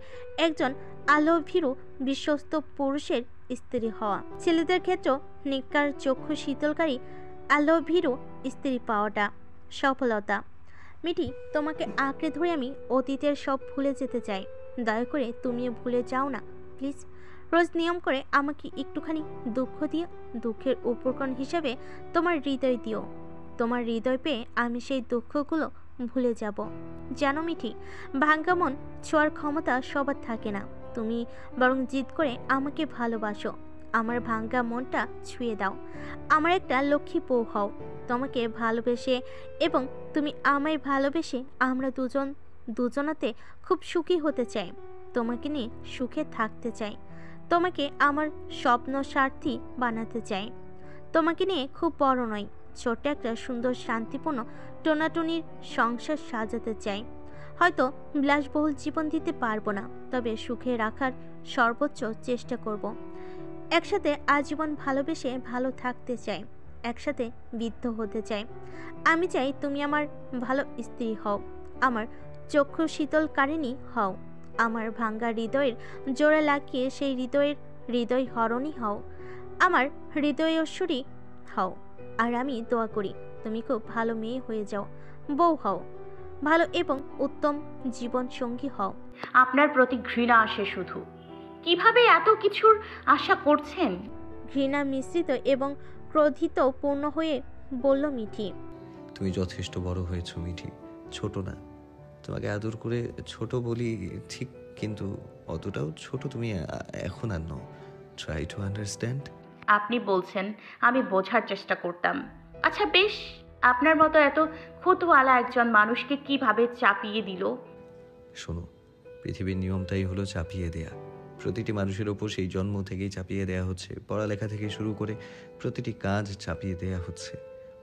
একজন আল্লাহভীরু বিশ্বস্ত পুরুষের স্ত্রী হওয়া। ছেলেদের ক্ষেত্রেও নিকার চক্ষু শীতলকারী আল্লাহভীরু স্ত্রী পাওয়াটা সফলতা। মিঠি, তোমাকে আঁকড়ে ধরে আমি অতীতের সব ভুলে যেতে চাই। দয়া করে তুমিও ভুলে যাও না প্লিজ। রোজ নিয়ম করে আমাকে একটুখানি দুঃখ দিও। দুঃখের উপকরণ হিসেবে তোমার হৃদয় দিও। তোমার হৃদয় পেয়ে আমি সেই দুঃখগুলো ভুলে যাব। জানো মিঠি, ভাঙ্গা মন ছোঁয়ার ক্ষমতা সবার থাকে না। তুমি বরং জিদ করে আমাকে ভালোবাসো। আমার ভাঙ্গা মনটা ছুঁয়ে দাও। আমার একটা লক্ষ্মী বউ হও। তোমাকে ভালোবেসে এবং তুমি আমায় ভালোবেসে আমরা দুজনাতে খুব সুখী হতে চাই। তোমাকে নিয়ে সুখে থাকতে চাই। তোমাকে আমার স্বপ্ন সার্থী বানাতে চাই। তোমাকে নিয়ে খুব বড় নয়, ছোট্ট একটা সুন্দর শান্তিপূর্ণ টোনাটুনির সংসার সাজাতে চাই। হয়তো বিলাসবহুল জীবন দিতে পারবো না, তবে সুখে রাখার সর্বোচ্চ চেষ্টা করব। একসাথে আজীবন ভালোবেসে ভালো থাকতে চাই। একসাথে বৃদ্ধ হতে চাই। আমি চাই তুমি আমার ভালো স্ত্রী হও, আমার চক্ষু শীতলকারিণী হও, আমার ভাঙ্গা হৃদয়ের জোড়া লাগিয়ে সেই হৃদয় হরণী হও, আমার হৃদয়শ্বরী হও। আর আমি দোয়া করি তুমি খুব ভালো মেয়ে হয়ে যাও, বউ হও, ভালো এবং উত্তম জীবন সঙ্গী হও। আপনার প্রতি ঘৃণা আসে শুধু। কিভাবে এত কিছুর আশা করছেন? ঘৃণা মিশ্রিত এবং ক্রোধিত পূর্ণ হয়ে বলল মিঠি। তুমি যথেষ্ট বড় হয়েছো মিঠি, ছোট না। তোমাকে আদর করে ছোট বলি ঠিক, কিন্তু অতটাও ছোট তুমি এখন আর নও। Try to understand. আপনি বলছেন, আমি বোঝার চেষ্টা করতাম। আচ্ছা বেশ, আপনার মতো এত খুঁতওয়ালা একজন মানুষকে কিভাবে চাপিয়ে দিল? শোনো, পৃথিবীর নিয়মটাই হলো চাপিয়ে দেয়া। প্রতিটি মানুষের ওপর সেই জন্ম থেকেই চাপিয়ে দেয়া হচ্ছে। পড়ালেখা থেকে শুরু করে প্রতিটি কাজ চাপিয়ে দেয়া হচ্ছে।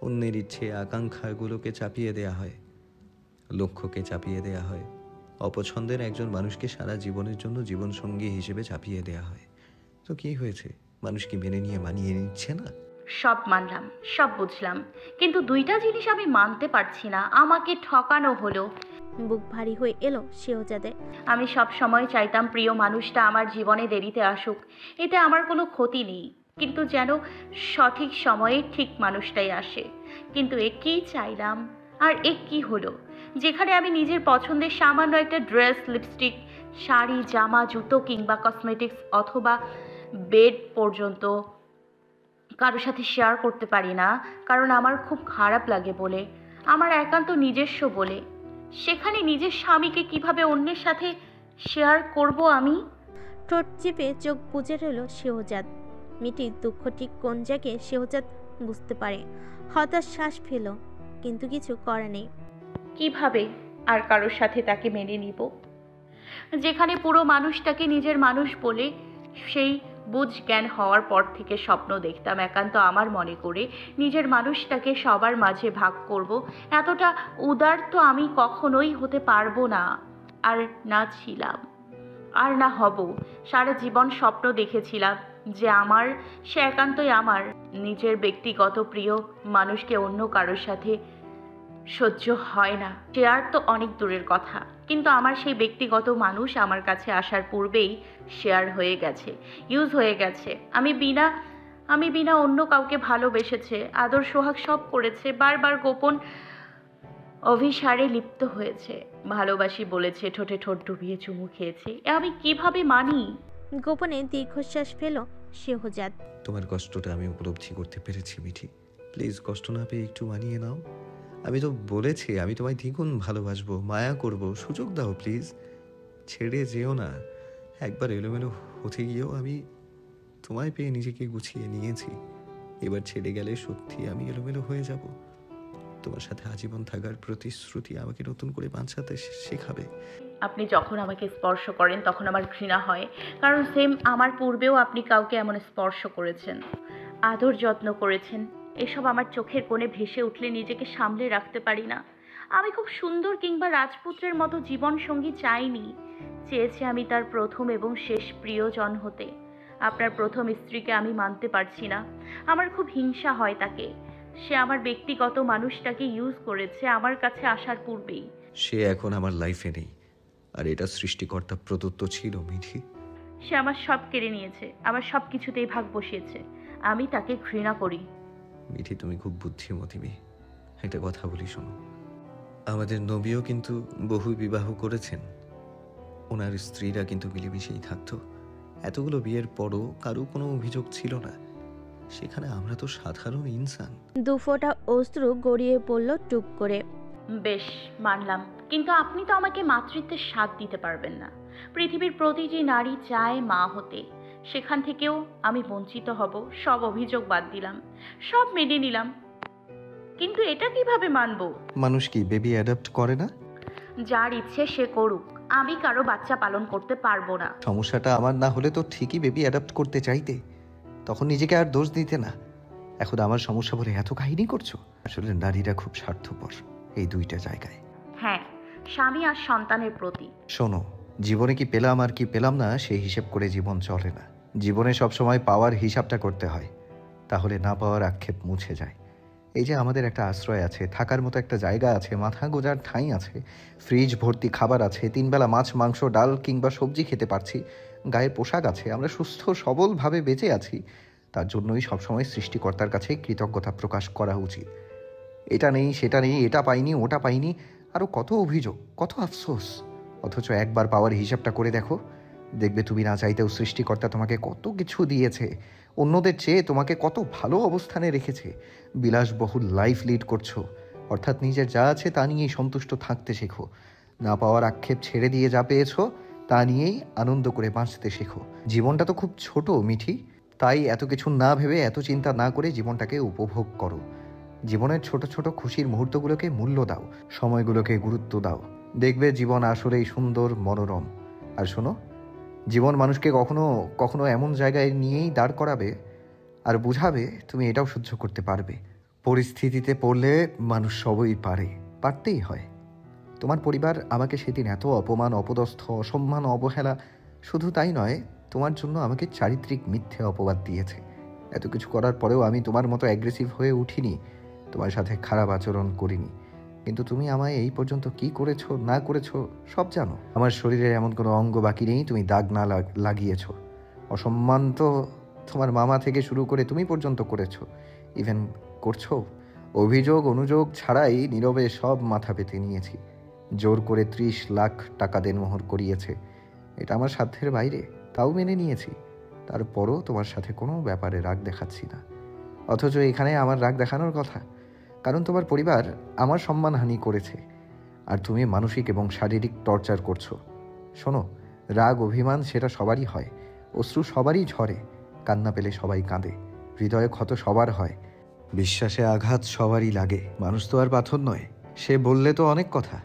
অন্যের ইচ্ছে আকাঙ্ক্ষাগুলোকে চাপিয়ে দেয়া হয়, লক্ষ্যকে চাপিয়ে দেয়া হয়। অপছন্দের একজন মানুষকে সারা জীবনের জন্য জীবনসঙ্গী হিসেবে চাপিয়ে দেয়া হয়। তো কি হয়েছে? মানুষ কি মেনে নিয়ে মানিয়ে নিচ্ছে না? সব মানলাম, সব বুঝলাম, কিন্তু দুইটা জিনিস আমি মানতে পারছি না। আমাকে ঠকানো হলো। বুক ভারী হয়ে এলো শেহজাদের। আমি সব সময় চাইতাম প্রিয় মানুষটা আমার জীবনে দেরিতে আসুক, এতে আমার কোনো ক্ষতি নেই, কিন্তু যেন সঠিক সময়ে ঠিক মানুষটাই আসে। কিন্তু এ কী চাইলাম আর এ কী হলো? যেখানে আমি নিজের পছন্দের সামান্য একটা ড্রেস, লিপস্টিক, শাড়ি, জামা, জুতো কিংবা কসমেটিক্স অথবা বেড পর্যন্ত কারোর সাথে শেয়ার করতে পারি না, কারণ আমার খুব খারাপ লাগে বলে, আমার একান্ত নিজস্ব বলে, সেখানে নিজের স্বামীকে কিভাবে অন্যের সাথে শেয়ার করব আমি? ঠোঁট চেপে চোখ বুজে রইল শেহজাদ। মিটির দুঃখ ঠিক কোন জায়গায় শেহজাদ বুঝতে পারে। হতাশ শ্বাস ফেল, কিন্তু কিছু করে নেই। কিভাবে আর কারোর সাথে তাকে মেনে নিব, যেখানে পুরো মানুষটাকে নিজের মানুষ বলে সেই বুঝ জ্ঞান হওয়ার পর থেকে স্বপ্ন দেখতাম একান্ত আমার মনে করে নিজের মানুষটাকে সবার মাঝে ভাগ করব। এতটা উদার তো আমি কখনোই হতে পারবো না, আর না ছিলাম, আর না হব। সারা জীবন স্বপ্ন দেখেছিলাম যে আমার, সে একান্তই আমার নিজের ব্যক্তিগত প্রিয় মানুষকে অন্য কারোর সাথে সহ্য হয় না। শেয়ার তো অনেক দূরের কথা, কিন্তু আমার সেই ব্যক্তিগত মানুষ আমার কাছে আসার পূর্বেই শেয়ার হয়ে গেছে, ইউজ হয়ে গেছে। আমি বিনা অন্য কাউকে ভালোবেসেছে, আদর সোহাগ সব করেছে, বারবার গোপন অভিসারে লিপ্ত হয়েছে, ভালোবাসি বলেছে, ঠোঁটে ঠোঁট ডুবিয়ে চুমু খেয়েছে। আমি কিভাবে মানি? গোপনে দীর্ঘশ্বাস ফেল শেহজাদ। তোমার কষ্টটা আমি উপলব্ধি করতে পেরেছি মিঠি। প্লিজ কষ্ট না পেয়ে একটু মানিয়ে নাও। আমি তো বলেছি আমি তোমায় দ্বিগুণ ভালোবাসবো, মায়া করব, সুযোগ দাও প্লিজ। ছেড়ে যেও না। একবার এলোমেলো হতে গিয়েও আমি তোমায় পেয়ে নিজেকে গুছিয়ে নিয়েছি। এবার ছেড়ে গেলে সত্যি আমি এলোমেলো হয়ে যাব। তোমার সাথে আজীবন থাকার প্রতিশ্রুতি আমাকে নতুন করে বাঁচাতে শেখাবে। আপনি যখন আমাকে স্পর্শ করেন তখন আমার ঘৃণা হয়, কারণ সেম আমার পূর্বেও আপনি কাউকে এমন স্পর্শ করেছেন, আদর যত্ন করেছেন। এসব আমার চোখের কোণে ভেসে উঠলে নিজেকে সামলে রাখতে পারি না। আমি খুব সুন্দর কিংবা রাজপুত্রের মতো জীবন সঙ্গী চাইনি, চেয়েছি আমি তার প্রথম এবং শেষ প্রিয়জন হতে। আপনার প্রথম স্ত্রীকে আমি মানতে পারছি না, আমার খুব হিংসা হয় তাকে। সে আমার ব্যক্তিগত মানুষটাকে ইউজ করেছে আমার কাছে আসার পূর্বেই। সে এখন আমার লাইফে নেই, আর এটা সৃষ্টিকর্তা প্রদত্ত ছিল মিঠি। সে আমার সব কেড়ে নিয়েছে, আমার সব কিছুতেই ভাগ বসিয়েছে। আমি তাকে ঘৃণা করি। মিঠি তুমি খুব বুদ্ধিমতী মেয়ে। একটা কথা বলি শোনো, আমাদের নবীও কিন্তু বহু বিবাহ করেছেন। ওনার স্ত্রীরা কিন্তু মিলেমিশেই থাকতো। এতগুলো বিয়ের পরও কারো কোনো অভিযোগ ছিল না। সেখানে আমরা তো সাধারণ ইনসান। দুফোঁটা অশ্রু গড়িয়ে পড়ল টুপ করে। বেশ, মানলাম, কিন্তু আপনি তো আমাকে মাতৃত্বের স্বাদ দিতে পারবেন না। পৃথিবীর প্রতিটি নারী চায় মা হতে, সেখান থেকেও আমি বঞ্চিত হব। সব অভিযোগ বাদ দিলাম, সব মেনে নিলাম, কিন্তু এটা কিভাবে মানবো? মানুষ কি বেবি অ্যাডাপ্ট করে না? যার ইচ্ছে সে করুক, আমি কারো বাচ্চা পালন করতে পারবো না। সমস্যাটা আমার না হলে তো ঠিকই বেবি অ্যাডাপ্ট করতে চাইতে, তখন নিজেকে আর দোষ দিতে না। এখন আমার সমস্যা বলে এত কাহিনী করছো। আসলে নারীরা খুব স্বার্থপর এই দুইটা জায়গায়। হ্যাঁ, স্বামী আর সন্তানের প্রতি। শোনো, জীবনে কি পেলাম আর কি পেলাম না সেই হিসেব করে জীবন চলে না। জীবনে সবসময় পাওয়ার হিসাবটা করতে হয়, তাহলে না পাওয়ার আক্ষেপ মুছে যায়। এই যে আমাদের একটা আশ্রয় আছে, থাকার মতো একটা জায়গা আছে, মাথা গোজার ঠাঁই আছে, ফ্রিজ ভর্তি খাবার আছে, 3 বেলা মাছ মাংস ডাল কিংবা সবজি খেতে পারছি, গায়ের পোশাক আছে, আমরা সুস্থ সবলভাবে বেঁচে আছি। তার জন্যই সবসময় সৃষ্টিকর্তার কাছে কৃতজ্ঞতা প্রকাশ করা উচিত। এটা নেই সেটা নেই, এটা পাইনি ওটা পাইনি, আরও কত অভিযোগ, কত আফসোস। অথচ একবার পাওয়ার হিসাবটা করে দেখো, দেখবে তুমি না চাইতেও সৃষ্টিকর্তা তোমাকে কত কিছু দিয়েছে, অন্যদের চেয়ে তোমাকে কত ভালো অবস্থানে রেখেছে। বিলাসবহুল লাইফ লিড করছো, অর্থাৎ নিজের যা আছে তা নিয়েই সন্তুষ্ট থাকতে শেখো। না পাওয়ার আক্ষেপ ছেড়ে দিয়ে যা পেয়েছো তা নিয়েই আনন্দ করে বাঁচতে শেখো। জীবনটা তো খুব ছোট মিঠি, তাই এত কিছু না ভেবে, এত চিন্তা না করে জীবনটাকে উপভোগ করো। জীবনের ছোট ছোট খুশির মুহূর্তগুলোকে মূল্য দাও, সময়গুলোকে গুরুত্ব দাও। দেখবে জীবন আসলেই সুন্দর, মনোরম। আর শোনো, জীবন মানুষকে কখনো কখনো এমন জায়গায় নিয়েই দাঁড় করাবে আর বুঝাবে তুমি এটাও সহ্য করতে পারবে। পরিস্থিতিতে পড়লে মানুষ সবই পারতেই হয়। তোমার পরিবার আমাকে সেদিন এত অপমান, অপদস্থ, অসম্মান, অবহেলা, শুধু তাই নয়, তোমার জন্য আমাকে চারিত্রিক মিথ্যে অপবাদ দিয়েছে। এত কিছু করার পরেও আমি তোমার মতো অ্যাগ্রেসিভ হয়ে উঠিনি, তোমার সাথে খারাপ আচরণ করিনি। কিন্তু তুমি আমায় এই পর্যন্ত কি করেছো না করেছো সব জানো। আমার শরীরের এমন কোনো অঙ্গ বাকি নেই তুমি দাগ না লাগিয়েছো। অসম্মান তো তোমার মামা থেকে শুরু করে তুমি পর্যন্ত করেছো, ইভেন করছো। অভিযোগ অনুযোগ ছাড়াই নীরবে সব মাথা পেতে নিয়েছি। জোর করে 30 লাখ টাকা দেনমোহর করিয়েছে, এটা আমার সাধ্যের বাইরে, তাও মেনে নিয়েছি। তারপরও তোমার সাথে কোনো ব্যাপারে রাগ দেখাচ্ছি না। অথচ এখানে আমার রাগ দেখানোর কথা, কারণ তোমার পরিবার আমার সম্মানহানি করেছে, আর তুমি মানসিক এবং শারীরিক টর্চার করছো। শোনো, রাগ অভিমান সেটা সবারই হয়, অশ্রু সবারই ঝরে, কান্না পেলে সবাই কাঁদে, হৃদয়ে ক্ষত সবার হয়, বিশ্বাসে আঘাত সবারই লাগে। মানুষ তো আর পাথর নয়। সে বললে তো অনেক কথা,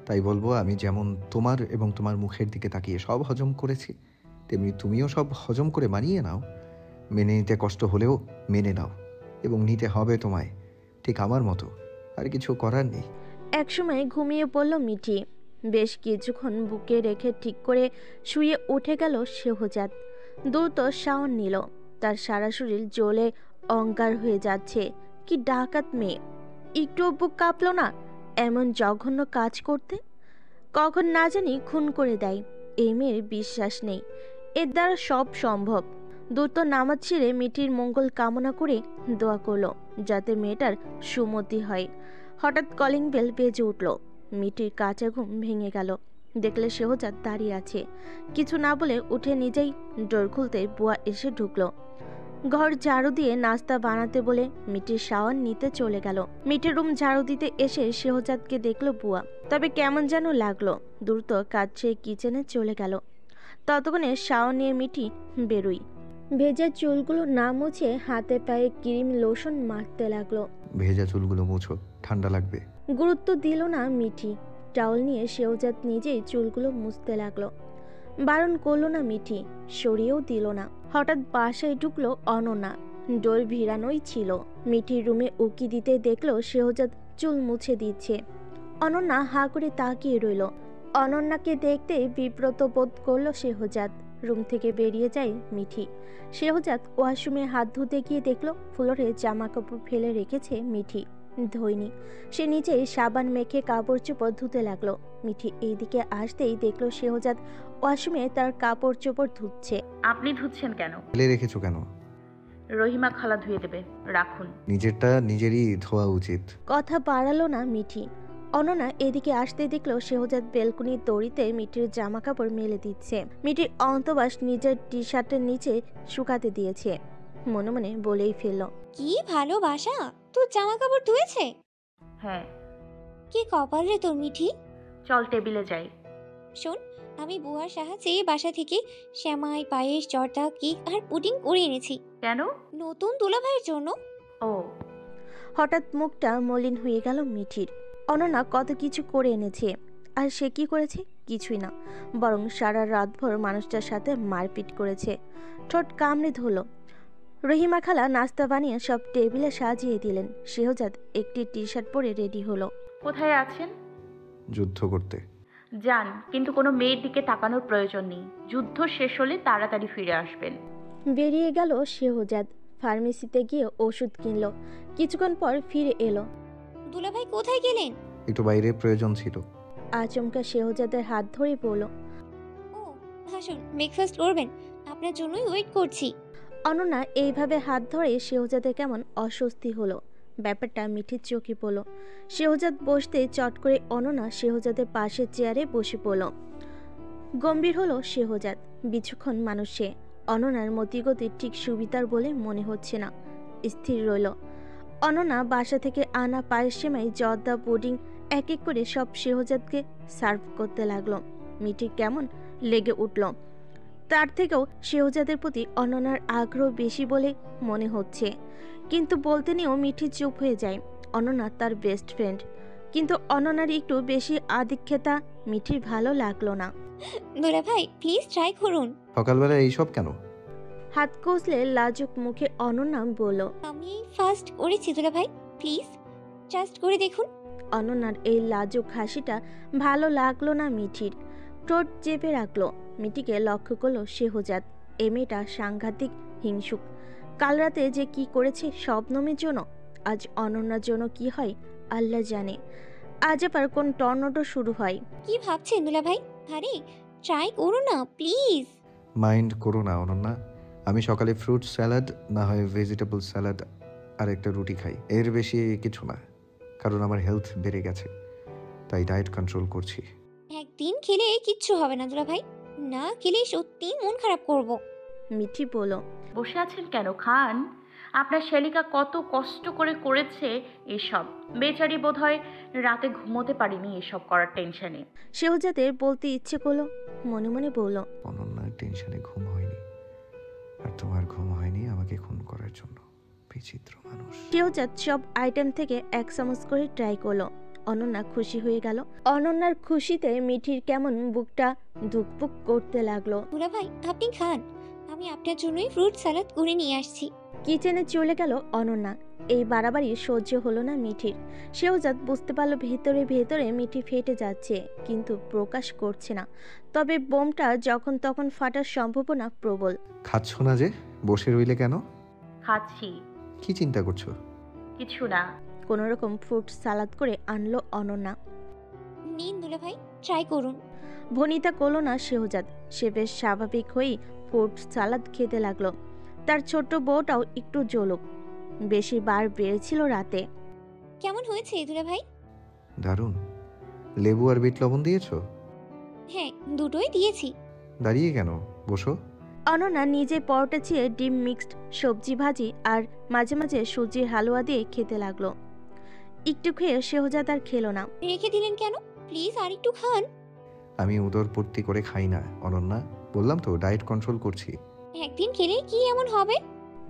তাই বলবো আমি যেমন তোমার এবং তোমার মুখের দিকে তাকিয়ে সব হজম করেছি, তেমনি তুমিও সব হজম করে মানিয়ে নাও। মেনে নিতে কষ্ট হলেও মেনে নাও, এবং নিতে হবে তোমায়, ঠিক আমার মতো। আর কিছু করার নেই। একসময় ঘুমিয়ে পড়ল মিঠি। বেশ কিছুক্ষণ বুকে রেখে ঠিক করে শুয়ে উঠে গেল শেহজাদ। দ্রুত শাওন নিল। তার সারা শরীর জ্বলে অঙ্গার হয়ে যাচ্ছে। কি ডাকাত মেয়ে! একটুও বুক কাঁপল না। এমন জঘন্য কাজ করতে? কখন না জানি খুন করে দেয়। এই মেয়ের বিশ্বাস নেই, এর দ্বারা সব সম্ভব। দ্রুত নামাজ ছেড়ে মিঠির মঙ্গল কামনা করে দোয়া করলো যাতে মেয়েটার সুমতি হয়। হঠাৎ কলিং বেল বেজে উঠল। মিঠির কাঁচা ঘুম ভেঙে গেল। দেখলে শেহজাদ দাঁড়িয়ে আছে। কিছু না বলে উঠে নিজেই ডোর খুলতে বুয়া এসে ঢুকলো। ঘর ঝাড়ু দিয়ে নাস্তা বানাতে বলে মিঠির শাওয়ার নিতে চলে গেল। মিঠির রুম ঝাড়ু দিতে এসে শেহজাদকে দেখলো বুয়া, তবে কেমন যেন লাগলো। দ্রুত কাজ ছেড়ে কিচেনে চলে গেল। ততক্ষণে শাওয়ার নিয়ে মিঠি বেরোই। ভেজা চুলগুলো না মুছে হাতে পায়ে ক্রিম লোশন মাখতে লাগলো। ভেজা চুলগুলো মুছো, ঠান্ডা লাগবে। গুরুত্ব দিল না মিঠি। টাওয়াল নিয়ে শেহজাদ নিজেই চুলগুলো মুছতে লাগলো। বারণ করলো না মিঠি, সরিয়েও দিল না। হঠাৎ বাসায় ঢুকলো অনন্যা। ডোর ভিড়ানোই ছিল। মিঠির রুমে উকি দিতে দেখলো শেহজাদ চুল মুছে দিচ্ছে। অনন্যা হা করে তাকিয়ে রইল। অনন্যাকে দেখতে বিব্রত বোধ করলো শেহজাদ। রুম থেকে বেরিয়ে যায় মিঠি। শেহজাদ ওয়াশরুমে হাত ধুতে গিয়ে দেখলো ফ্লোরে জামা কাপড় ফেলে রেখেছে মিঠি, ধোয়নি। সে নিজেই সাবান মেখে কাপড় চোপড় ধুতে লাগলো। মিঠি এইদিকে আসতেই দেখলো শেহজাদ ওয়াশরুমে তার কাপড় চোপড় ধুচ্ছে। আপনি ধুচ্ছেন কেন? ফেলে রেখেছো কেন? রহিমা খালা ধুয়ে দেবে, রাখুন। নিজেরটা নিজেরই ধোয়া উচিত। কথা বাড়ালো না মিঠি। অনন্যা এদিকে আসতে দেখলো শেহজাদ বেলকুনির দড়িতে মিঠির জামা কাপড় মেলে দিচ্ছে। মিঠির অন্তবাস নিজের টি শার্টের নিচে শুকাতে দিয়েছে। মনে মনে বলেই ফেলল, কি ভালোবাসা! তোর জামা কাপড় ধুয়েছে? হ্যাঁ। কি কপাল রে তোর মিঠি। চল টেবিলে যাই। শোন, আমি বুয়ার সাহায্যে বাসা থেকে শ্যামাই, পায়েস, জর্দা, কেক আর পুডিং করে এনেছি। কেন? নতুন দুলাভাইয়ের জন্য। ও। হঠাৎ মুখটা মলিন হয়ে গেল মিঠির। অনন্যা কত কিছু করে এনেছে, আর সে কি করেছে? কিছুই না, বরং সারা রাতভর মানুষটার সাথে মারপিট করেছে। ঠোঁট কামড়ে ধরল। রহিমা খালা নাস্তা বানিয়ে সব টেবিলে সাজিয়ে দিলেন। শেহজাদ একটি টি শার্ট পরে রেডি হলো। কোথায় আছেন? যুদ্ধ করতে। যান, কিন্তু কোনো মেয়ের দিকে তাকানোর প্রয়োজন নেই। যুদ্ধ শেষ হলে তাড়াতাড়ি ফিরে আসবেন। বেরিয়ে গেল শেহজাদ। ফার্মেসিতে গিয়ে ওষুধ কিনল। কিছুক্ষণ পর ফিরে এলো। দুলাভাই কোথায় গেলেন? একটু বাইরে প্রয়োজন ছিল। আচমকা শেহজাদের হাত ধরে বলল, ও আসুন, ব্রেকফাস্ট করবেন, আপনার জন্যই ওয়েট করছি। অনন্যা এইভাবে হাত ধরে শেহজাদের কেমন অস্বস্তি হলো। ব্যাপারটা মিঠির চোখে পড়ল। শেহজাদ বসতে চট করে অনন্যা শেহজাদের পাশের চেয়ারে বসে পড়ল। গম্ভীর হলো শেহজাদ। বিচক্ষণ মানুষ সে। অনন্যার মতিগতি ঠিক সুবিধার বলে মনে হচ্ছে না। স্থির রইল। অনন্যা বাসা থেকে আনা পায়েস, সেমাই, জর্দা, পুডিং এক এক করে সব শেহজাদকে সার্ভ করতে লাগলো। মিঠি কেমন লেগে উঠল। তার থেকেও শেহজাদের প্রতি অনন্যার আগ্রহ বেশি বলে মনে হচ্ছে। কিন্তু বলতে নিয়েও মিঠি চুপ হয়ে যায়। অনন্যা তার বেস্ট ফ্রেন্ড, কিন্তু অনন্যার একটু বেশি আদিক্ষেতা মিঠির ভালো লাগলো না। দুলাভাই প্লিজ ট্রাই করুন। সকালবেলা এইসব কেন? হাত কষলে লাজুক মুখে অনন্যা বলল, আমি ফার্স্ট করেছি দুলাভাই, প্লিজ জাস্ট করে দেখুন। অনন্যার এই লাজুক হাসিটা ভালো লাগলো না মিঠির। ঠোঁট চেপে রাখলো। মিঠিকে লক্ষ্য করলো শেহজাদ। এ মেয়েটা সাংঘাতিক হিংসুক। কাল রাতে যে কি করেছে শবনমের জন্য, আজ অনন্যার জন্য কি হয় আল্লাহ জানে। আজ আবার কোন টর্নেডো শুরু হয়। কি ভাবছেন দুলাভাই? আরে ট্রাই করুন না প্লিজ। মাইন্ড করো না অনন্যা, আমি সকালে ফ্রুট স্যালাড না হয় ভেজিটেবল স্যালাড আর একটা রুটি খাই, এর বেশি কিছু না। কারণ আমার হেলথ বেড়ে গেছে, তাই ডায়েট কন্ট্রোল করছি। একদিন খেলে কিচ্ছু হবে না দুলাভাই, না খেলে সত্যি মন খারাপ করব। মিঠি বলল, বসে আছেন কেন? খান। আপনার শ্যালিকা কত কষ্ট করে করেছে এসব। বেচারি বোধহয় রাতে ঘুমোতে পারিনি এসব করার টেনশনে। শেহজাদের বলতে ইচ্ছে করলো, মনে মনে বলল, অনন্যার টেনশনে ঘুম হয়নি, আর তোমার ঘুম হয়নি আমাকে খুন করার জন্য। বিচিত্র মানুষ। শেহজাদ সব আইটেম থেকে এক চামচ করে ট্রাই করলো। অনন্যা খুশি হয়ে গেল। অনন্যার খুশিতে মিঠির কেমন বুকটা ধুকপুক করতে লাগলো। দুলাভাই আপনি খান, আমি আপনার জন্যই ফ্রুট স্যালাড করে নিয়ে আসছি। কিচেনে চলে গেল অনন্যা। এই বাড়াবাড়ি সহ্য হলো না মিঠির। শেহজাদ বুঝতে পারলো ভেতরে ভেতরে মিঠি ফেটে যাচ্ছে, কিন্তু প্রকাশ করছে না। তবে বোমটা যখন তখন ফাটার সম্ভাবনা প্রবল। খাচ্ছ না যে? বসে রইলে কেন? খাচ্ছি। কি চিন্তা করছো? কিছু না। কোনোরকম ফ্রুট সালাদ করে আনলো অনন্যা। নিন দুলাভাই, ট্রাই করুন। ভনিতা করলো না শেহজাদ। সে বেশ স্বাভাবিক হয়েই ফ্রুট সালাদ খেতে লাগলো। তার ছোট্ট বউটাও একটু জলুক, বেশি বার বেড়েছিল রাতে। কেমন হয়েছে দুলাভাই? দারুণ। লেবু আর বিট লবণ দিয়েছো? হ্যাঁ, দুটোই দিয়েছি। দাঁড়িয়ে কেন, বসো। অনন্যা নিজে পরোটা চিয়ে ডিম মিক্সড সবজি ভাজি আর মাঝে মাঝে সুজির হালুয়া দিয়ে খেতে লাগলো। একটু খেয়ে শেহজাদ আর খেলো না। রেখে দিলেন কেন? প্লিজ আর একটু খান। আমি উদরপূর্তি করে খাই না অনন্যা, বললাম তো ডায়েট কন্ট্রোল করছি। একদিন খেলে কি এমন হবে?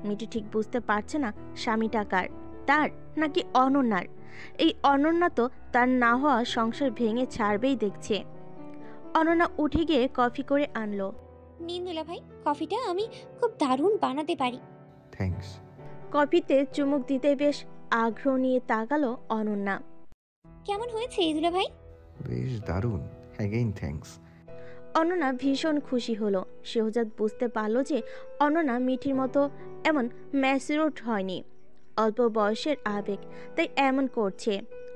মিটি ঠিক বুঝতে পারছে না স্বামীটা কার, তার নাকি অনন্যার। এই অনন্যা তো তার না হওয়া সংসার ভেঙে ছাড়বেই দেখছে। অনন্যা উঠে গিয়ে কফি করে আনলো। নিন দুলাভাই, কফিটা আমি খুব দারুণ বানাতে পারি। থ্যাঙ্কস। কফিতে চুমুক দিতে বেশ আগ্রহ নিয়ে তাকালো অনন্যা। কেমন হয়েছে দুলাভাই? বেশ দারুণ, অ্যাগেইন থ্যাঙ্কস। অনন্যা ভীষণ খুশি হলো। শেহজাদ বুঝতে পারলো যে অনন্যা মিঠির মতো এমন ম্যাচিউরড হয়নি, অল্প বয়সের আবেগ, তাই এমন করছে।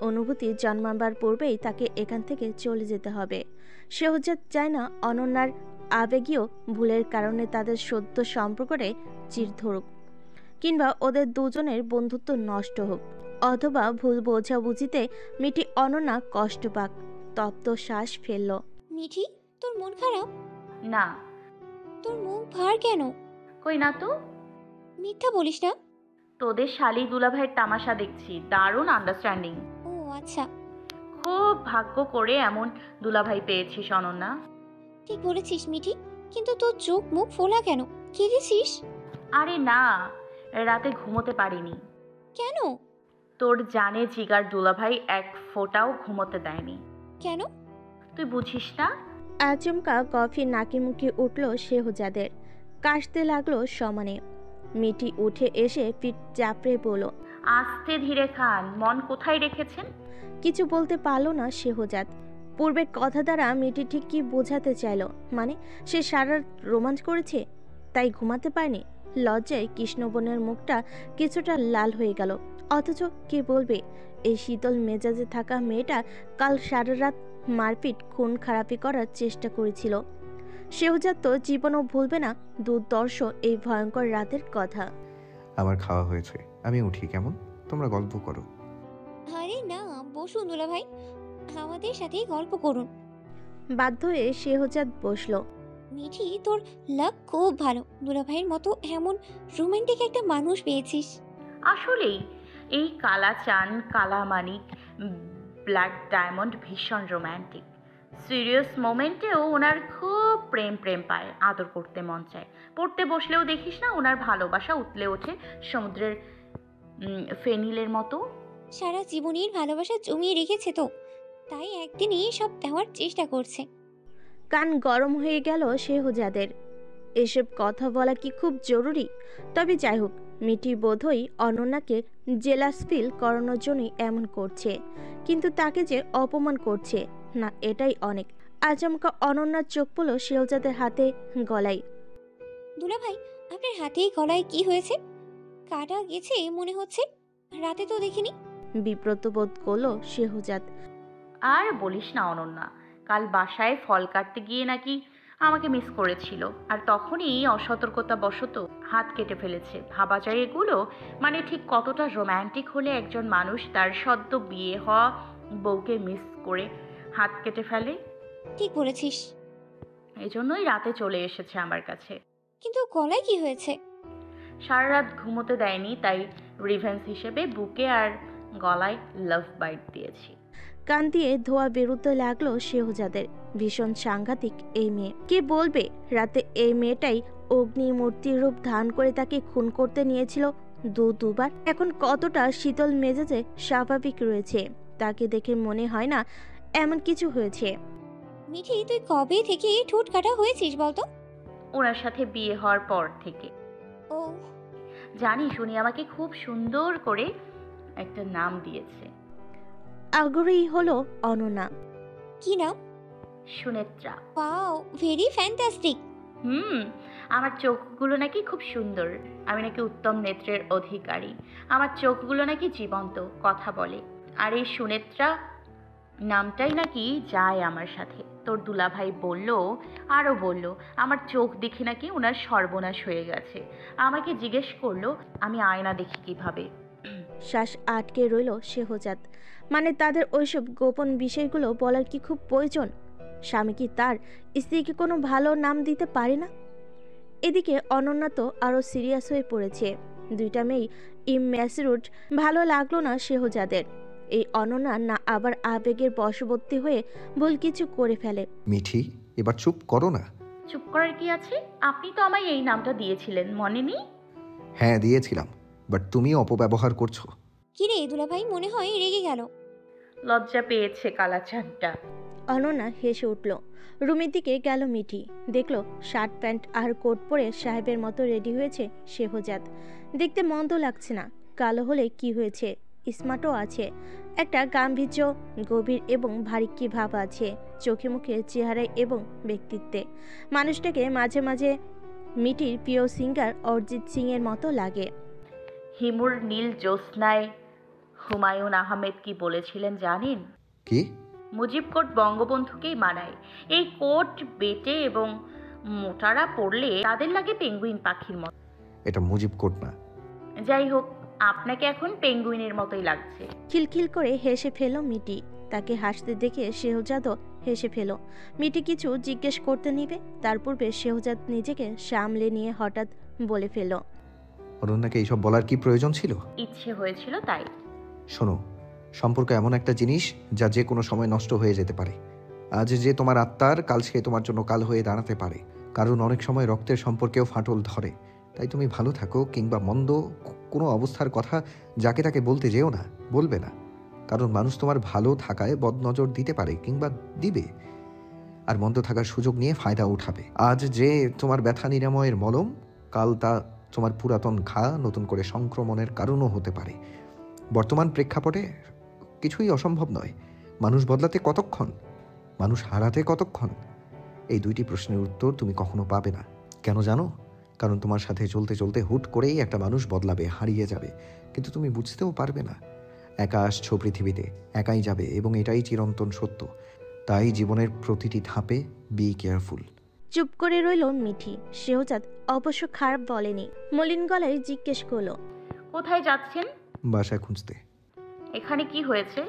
অনুভূতি জন্মাবার পূর্বেই তাকে এখান থেকে চলে যেতে হবে। শেহজাদ চায় না অনন্যার আবেগীয় ভুলের কারণে তাদের সদ্য সম্পর্কে চির ধরুক, কিংবা ওদের দুজনের বন্ধুত্ব নষ্ট হোক, অথবা ভুল বোঝাবুঝিতে মিঠি অনন্যা কষ্ট পাক। তপ্ত শ্বাস ফেলল। মিঠি, তোর মন খারাপ? না। তোর মুখ ভার কেন? কই না তো। মিথ্যা বলিস না। তোদের শালি দুলাভাইয়ের তামাশা দেখছি, দারুণ আন্ডারস্ট্যান্ডিং। ও আচ্ছা, খুব ভাগ্য করে এমন দুলাভাই পেয়েছিস অনন্যা। ঠিক বলেছিস মিঠি, কিন্তু তোর চোখ মুখ ফোলা কেন? কেঁদেছিস? আরে না, রাতে ঘুমোতে পারিনি। কেন? তোর জানে জিগার দুলাভাই এক ফোঁটাও ঘুমোতে দেয়নি। কেন? তুই বুঝিস না? আচমকা কফি নাকি মুখে উঠল শেহজাদের। কাশতে লাগলো সমানে। মিটি উঠে এসে পিঠ চাপড়ে বলল। আস্তে ধীরে খান, মন কোথায় রেখেছেন? কিছু বলতে পারল না শেহজাদ। পূর্বের কথা দ্বারা মিটি ঠিক কি বোঝাতে চাইল, মানে সে সারা রোমাঞ্চ করেছে তাই ঘুমাতে পারেনি। লজ্জায় কৃষ্ণবনের মুখটা কিছুটা লাল হয়ে গেল। অথচ কে বলবে এই শীতল মেজাজে থাকা মেয়েটা কাল সারা রাত মারপিট খুন খারাপি করার চেষ্টা করেছিল। শেহজাদ তো জীবনও ভুলবে না দুর্দর্শ এই ভয়ঙ্কর রাতের কথা। আমার খাওয়া হয়েছে, আমি উঠি কেমন? তোমরা গল্প করো। আরে না, বসুন দুলাভাই, আমাদের সাথেই গল্প করুন। বাধ্য হয়ে শেহজাদ বসলো। মিঠি, তোর লাক খুব ভালো। দুলাভাইয়ের মতো এমন রোমান্টিক একটা মানুষ পেয়েছিস। আসলেই এই কালা চান, কালা মানিক, ব্ল্যাক ডায়মন্ড ভীষণ রোম্যান্টিক। সিরিয়াস মোমেন্টেও ওনার খুব প্রেম প্রেম পায়, আদর করতে মন চায়। পড়তে বসলেও দেখিস না ওনার ভালোবাসা উতলে ওঠে সমুদ্রের ফেনিলের মতো। সারা জীবনের ভালোবাসা জমিয়ে রেখেছে তো, তাই একদিনই সব দেওয়ার চেষ্টা করছে। কান গরম হয়ে গেল শেহজাদের। এসব কথা বলা কি খুব জরুরি? তবে যাই হোক, মিটি বোধহয় অনন্যাকে জেলাস ফিল করানোর জন্যই এমন করছে, কিন্তু তাকে যে অপমান করছে না, এটাই অনেক। আচমকা অনন্যার চোখ পড়ল শেহজাদের হাতে গলায়। দুলাভাই, আপনার হাতে গলায় কি হয়েছে? কাটা গেছে মনে হচ্ছে, রাতে তো দেখিনি। বিব্রত বোধ করল শেহজাদ। আর বলিস না অনন্যা, কাল বাসায় ফল কাটতে গিয়ে নাকি আমাকে মিস করেছিল, আর তখনই অসতর্কতা বশত হাত কেটে ফেলেছে। ভাবা যায় এগুলো? মানে ঠিক কতটা রোম্যান্টিক হলে একজন মানুষ তার সদ্য বিয়ে হওয়া বউকে মিস করে হাত কেটে ফেলে। ঠিক বলেছিস। এজন্যই রাতে চলে এসেছে আমার কাছে। কিন্তু গলায় কি হয়েছে? সারা রাত ঘুমোতে দেয়নি, তাই রিভেন্স হিসেবে বুকে আর গলায় লাভ বাইট দিয়েছি। কান দিয়ে ধোয়া বেরোতে লাগলো শেহজাদের। ভীষণ সাংঘাতিক এই মেয়ে। কে বলবে রাতে এই মেয়েটাই অগ্নিমূর্তির রূপ ধারণ করে তাকে খুন করতে নিয়েছিল দুবার। এখন কতটা শীতল মেজাজে স্বাভাবিক রয়েছে, তাকে দেখে মনে হয় না এমন কিছু হয়েছে। মিঠি, তুই কবে থেকে ঠোঁট কাটা হয়েছিস বলতো? ওনার সাথে বিয়ে হওয়ার পর থেকে। ও জানিস, উনি আমাকে খুব সুন্দর করে একটা নাম দিয়েছে। আগ্রহী হলো অনন্যা। কি নাম? Sunetra. Wow, very fantastic. Hmm, আমার চোখগুলো নাকি খুব সুন্দর। আমি নাকি উত্তম নেত্রের অধিকারী। আমার চোখগুলো নাকি জীবন্ত, কথা বলে। আর এই সুনেত্রা নামটাই নাকি যায় আমার সাথে। তোর দুলাভাই বলল, আরও বলল, আমার চোখ দেখে নাকি ওনার সর্বনাশ হয়ে গেছে। আমাকে জিজ্ঞেস করলো আমি আয়না দেখি কিভাবে। শ্বাস আটকে রইল শেহজাদ। মানে তাদের ওইসব গোপন বিষয়গুলো বলার কি খুব প্রয়োজন? স্বামী কি তার স্ত্রীকে কোনো ভালো নাম দিতে পারে না? এদিকে অনন্যা তো আরও সিরিয়াস হয়ে পড়েছে। দুইটা মেয়ে ইম্যাচুরড। ভালো লাগলো না শেহজাদের। এই অনন্যা না আবার আবেগের বশবর্তী হয়ে ভুল কিছু করে ফেলে। মিঠি, এবার চুপ করো না। চুপ করার কি আছে? আপনি তো আমায় এই নামটা দিয়েছিলেন, মনে নেই? হ্যাঁ দিয়েছিলাম, বাট তুমি অপব্যবহার করছো। কিরে দুলাভাই, মনে হয় রেগে গেল। লজ্জা পেয়েছে কালাচানটা। অনন্যা হেসে উঠল। রুমের দিকে গেল মিঠি। দেখল শার্ট প্যান্ট আর কোট পরে সাহেবের মতো রেডি হয়েছে শেহজাদ। দেখতে মন্দ লাগছে না। কালো হলে কি হয়েছে, স্মার্টও আছে। একটা গাম্ভীর্য, গভীর এবং ভারিক্কি ভাব আছে চোখে মুখে, চেহারায় এবং ব্যক্তিত্বে। মানুষটাকে মাঝে মাঝে মিটির প্রিয় সিঙ্গার অরিজিৎ সিং এর মতো লাগে। হিমুর নীল জ্যোৎস্নায় হুমায়ুন আহমেদ কি বলেছিলেন জানেন? কি? মুজিব কোট বঙ্গবন্ধুকেই মানায়। এই কোট বেটে এবং মোটারা পরলে তাদের লাগে পেঙ্গুইন পাখির মতো। এটা মুজিব কোট না। যাই হোক, আপনাকে এখন পেঙ্গুইনের মতোই লাগছে। খিলখিল করে হেসে ফেল মিটি। তাকে হাসতে দেখে শেহজাদও হেসে ফেল। মিটি কিছু জিজ্ঞেস করতে নিবে, তার পূর্বে শেহজাদ নিজেকে সামলে নিয়ে হঠাৎ বলে ফেল, অনন্যাকে এইসব বলার কি প্রয়োজন ছিল? ইচ্ছে হয়েছিল তাই। শোনো, সম্পর্ক এমন একটা জিনিস যা যে কোনো সময় নষ্ট হয়ে যেতে পারে। আজ যে তোমার আত্মার, কাল সে তোমার জন্য কাল হয়ে দাঁড়াতে পারে। কারণ অনেক সময় রক্তের সম্পর্কেও ফাটল ধরে। তাই তুমি ভালো থাকো কিংবা মন্দ কোনো অবস্থার কথা যাকে তাকে বলতে যেও না, বলবে না। কারণ মানুষ তোমার ভালো থাকায় বদনজর দিতে পারে কিংবা দিবে, আর মন্দ থাকার সুযোগ নিয়ে ফায়দা উঠাবে। আজ যে তোমার ব্যথা নিরাময়ের মলম, কাল তা তোমার পুরাতন ঘা নতুন করে সংক্রমণের কারণও হতে পারে। বর্তমান প্রেক্ষাপটে কিছুই অসম্ভব নয়। মানুষ বদলাতে কতক্ষণ, মানুষ হারাতে কতক্ষণ? এই দুইটি প্রশ্নের উত্তর তুমি কখনো পাবে না। কেন জানো? কারণ তোমার সাথে চলতে চলতে হুট করেই একটা মানুষ বদলাবে, হারিয়ে যাবে, কিন্তু তুমি বুঝতেও পারবে না। একা আসছো পৃথিবীতে, একাই যাবে, এবং এটাই চিরন্তন সত্য। তাই জীবনের প্রতিটি ধাপে বি কেয়ারফুল। চুপ করে রইল মিঠি। শেহজাদ অবশ্য খারাপ বলেনি। মলিন গলায় জিজ্ঞেস করলো, কোথায় যাচ্ছেন? বাসায় খুঁজতে। এখানে কি হয়েছে?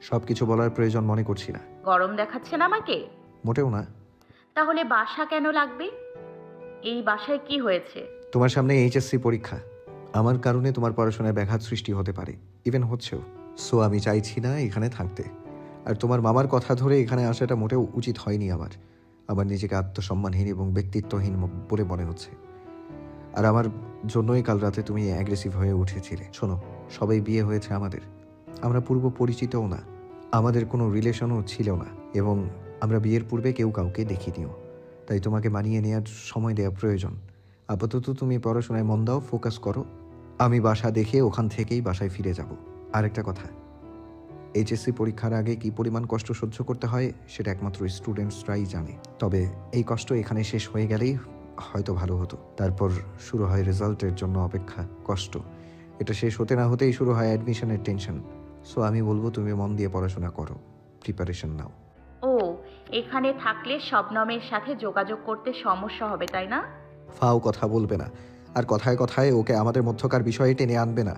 সবকিছু বলার প্রয়োজন মনে করছি না। গরম দেখাচ্ছেন আমাকে? মোটেও না। তাহলে বাসা কেন লাগবে? এই বাসায় কি হয়েছে? তোমার সামনে এইচএসসি পরীক্ষা। আমার কারণে তোমার পড়াশোনায় ব্যাঘাত সৃষ্টি হতে পারে, ইভেন হচ্ছেও। সো আমি চাইছি না এখানে থাকতে। আর তোমার মামার কথা ধরে এখানে আসাটা মোটেও উচিত হয়নি আমার। আমার নিজেকে আত্মসম্মানহীন এবং ব্যক্তিত্বহীন বলে মনে হচ্ছে। আর আমার জন্যই কাল রাতে তুমি অ্যাগ্রেসিভ হয়ে উঠেছিলে। শোনো, সবাই বিয়ে হয়েছে আমাদের। আমরা পূর্ব পরিচিতও না, আমাদের কোনো রিলেশনও ছিল না, এবং আমরা বিয়ের পূর্বে কেউ কাউকে দেখিনিও। তাই তোমাকে মানিয়ে নেওয়ার সময় দেওয়া প্রয়োজন। আপাতত তুমি পড়াশোনায় মন দাও, ফোকাস করো। আমি বাসা দেখে ওখান থেকেই বাসায় ফিরে যাব। আরেকটা কথা, এইচএসসি পরীক্ষার আগে কি পরিমাণ কষ্ট সহ্য করতে হয় সেটা একমাত্র স্টুডেন্টসরাই জানে। তবে এই কষ্ট এখানে শেষ হয়ে গেলেই হয়তো ভালো হতো। তারপর শুরু হয় রেজাল্টের জন্য অপেক্ষা, কষ্ট। এটা শেষ হতে না হতেই শুরু হয় অ্যাডমিশনের টেনশন। সো আমি বলবো তুমি মন দিয়ে পড়াশোনা করো, প্রিপারেশন নাও। ও, এখানে থাকলে শবনমের সাথে যোগাযোগ করতে সমস্যা হবে, তাই না? ফাও কথা বলবে না, আর কথায় কথায় ওকে আমাদের মধ্যকার বিষয়ে টেনে আনবে না।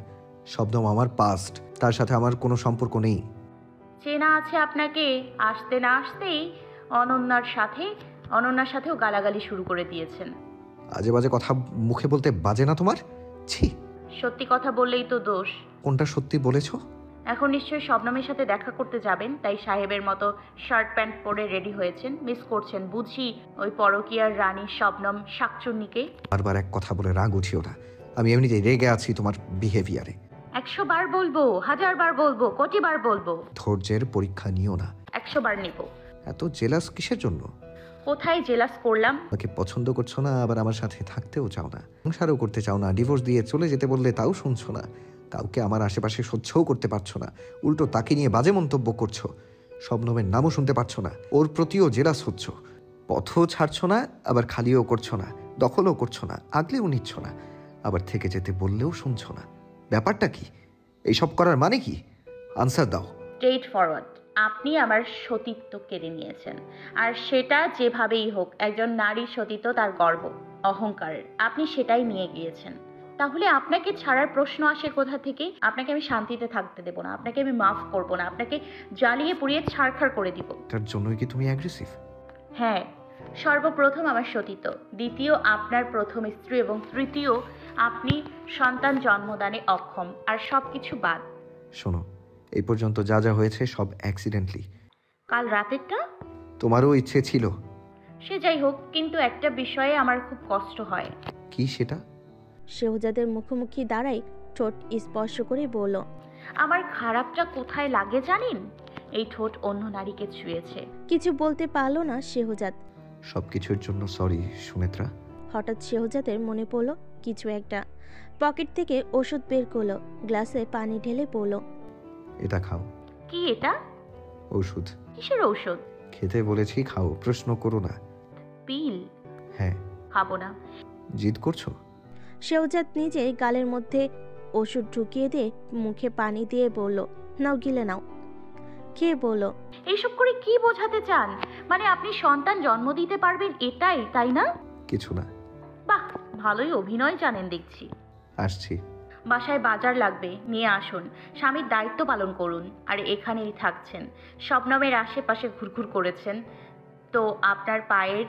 শবনম আমার পাস্ট, তার সাথে আমার কোনো সম্পর্ক নেই। চেনা আছে আপনাকে। আসতে না আসতেই অনন্যার সাথেও গালাগালি শুরু করে দিয়েছেন। আজে বাজে কথা মুখে বলতে বাজে না তোমার? ছি। সত্যি কথা বললেই তো দোষ। কোনটা সত্যি বলেছো? এখন নিশ্চয়ই শবনমের সাথে দেখা করতে যাবেন, তাই সাহেবের মতো শার্ট প্যান্ট পরে রেডি হয়েছেন। মিস করছেন বুঝি ওই পরকীয়ার রানী শবনম শাকচুন্নিকে। বারবার এক কথা বলে রাগ উঠিও না। আমি এমনিতেই রেগে আছি তোমার বিহেভিয়ারে। 100 বার বলবো, 1000 বার বলবো, কোটি বার বলবো। ধৈর্যের পরীক্ষা নিও না। 100 বার নিব। এত জেলাস কিসের জন্য? কোথায় জেলাস করলাম? আমাকে পছন্দ করছো না, আবার আমার সাথে থাকতেও চাও না, সংসারও করতে চাও না। ডিভোর্স দিয়ে চলে যেতে বললে তাও শুনছো না। কাউকে আমার আশেপাশে সহ্যও করতে পারছো না, উল্টো তাকে নিয়ে বাজে মন্তব্য করছো। শবনমের নামও শুনতে পারছো না, ওর প্রতিও জেলাস হচ্ছ। পথও ছাড়ছো না, আবার খালিও করছো না, দখলও করছো না, আগলেও নিচ্ছ না, আবার থেকে যেতে বললেও শুনছো না। ব্যাপারটা কি? এইসব করার মানে কি? আনসার দাও। স্ট্রেট ফরওয়ার্ড, আপনি আমার সতীত্ব কেড়ে নিয়েছেন, আর সেটা যেভাবেই হোক একজন নারীর সতীত্ব তার গর্ব, অহংকারের, আপনি সেটাই নিয়ে গিয়েছেন। তাহলে আপনাকে ছাড়ার প্রশ্ন আসে কোথা থেকে? আপনাকে আমি শান্তিতে থাকতে দেবো না, আপনাকে আমি মাফ করব না, আপনাকে জ্বালিয়ে পুড়িয়ে ছাড়খাড় করে দিব। এটার জন্যই কি তুমি অ্যাগ্রেসিভ? হ্যাঁ, সর্বপ্রথম আমার সতীত্ব, দ্বিতীয় আপনার প্রথম স্ত্রী, এবং তৃতীয় আপনি সন্তান জন্মদানে অক্ষম, আর সব কিছু বাদ। শোনো, এই পর্যন্ত যা যা হয়েছে সব অ্যাক্সিডেন্টলি। কাল রাতেরটা? তোমারও ইচ্ছে ছিল। সে যাই হোক, কিন্তু একটা বিষয়ে আমার খুব কষ্ট হয়। কি সেটা? শেহজাদের মুখোমুখি দাঁড়াই ঠোঁট স্পর্শ করে বলল। আমার খারাপটা কোথায় লাগে জানেন? এই ঠোঁট অন্য নারীকে ছুঁয়েছে। কিছু বলতে পারল না শেহজাদ। সবকিছুর জন্য সরি সুনেত্রা। হঠাৎ শেহজাদের মনে পড়ল কিছু একটা। পকেট থেকে ওষুধ বের করলো, গ্লাসে পানি ঢেলে বলল। এটা খাও। কি এটা? ওষুধ। কিসের ঔষধ? খেতে বলেছি, খাও, প্রশ্ন করো না। পিল? হ্যাঁ। খাবো না। জিদ করছো? শেহজাদ নিজে গালের মধ্যে ওষুধ ঢুকিয়ে দিয়ে মুখে পানি দিয়ে বলল, নাও গিলে নাও। খেয়ে বলল, এইসব করে কি বোঝাতে চান? মানে আপনি সন্তান জন্ম দিতে পারবেন এটাই, তাই না? কিছু না। বাহ, ভালোই অভিনয় জানেন দেখছি। আসছি। বাসায় বাজার লাগবে, নিয়ে আসুন। স্বামীর দায়িত্ব পালন করুন, আর এখানেই থাকছেন। শবনমের আশেপাশে ঘুরঘুর করেছেন তো আপনার পায়ের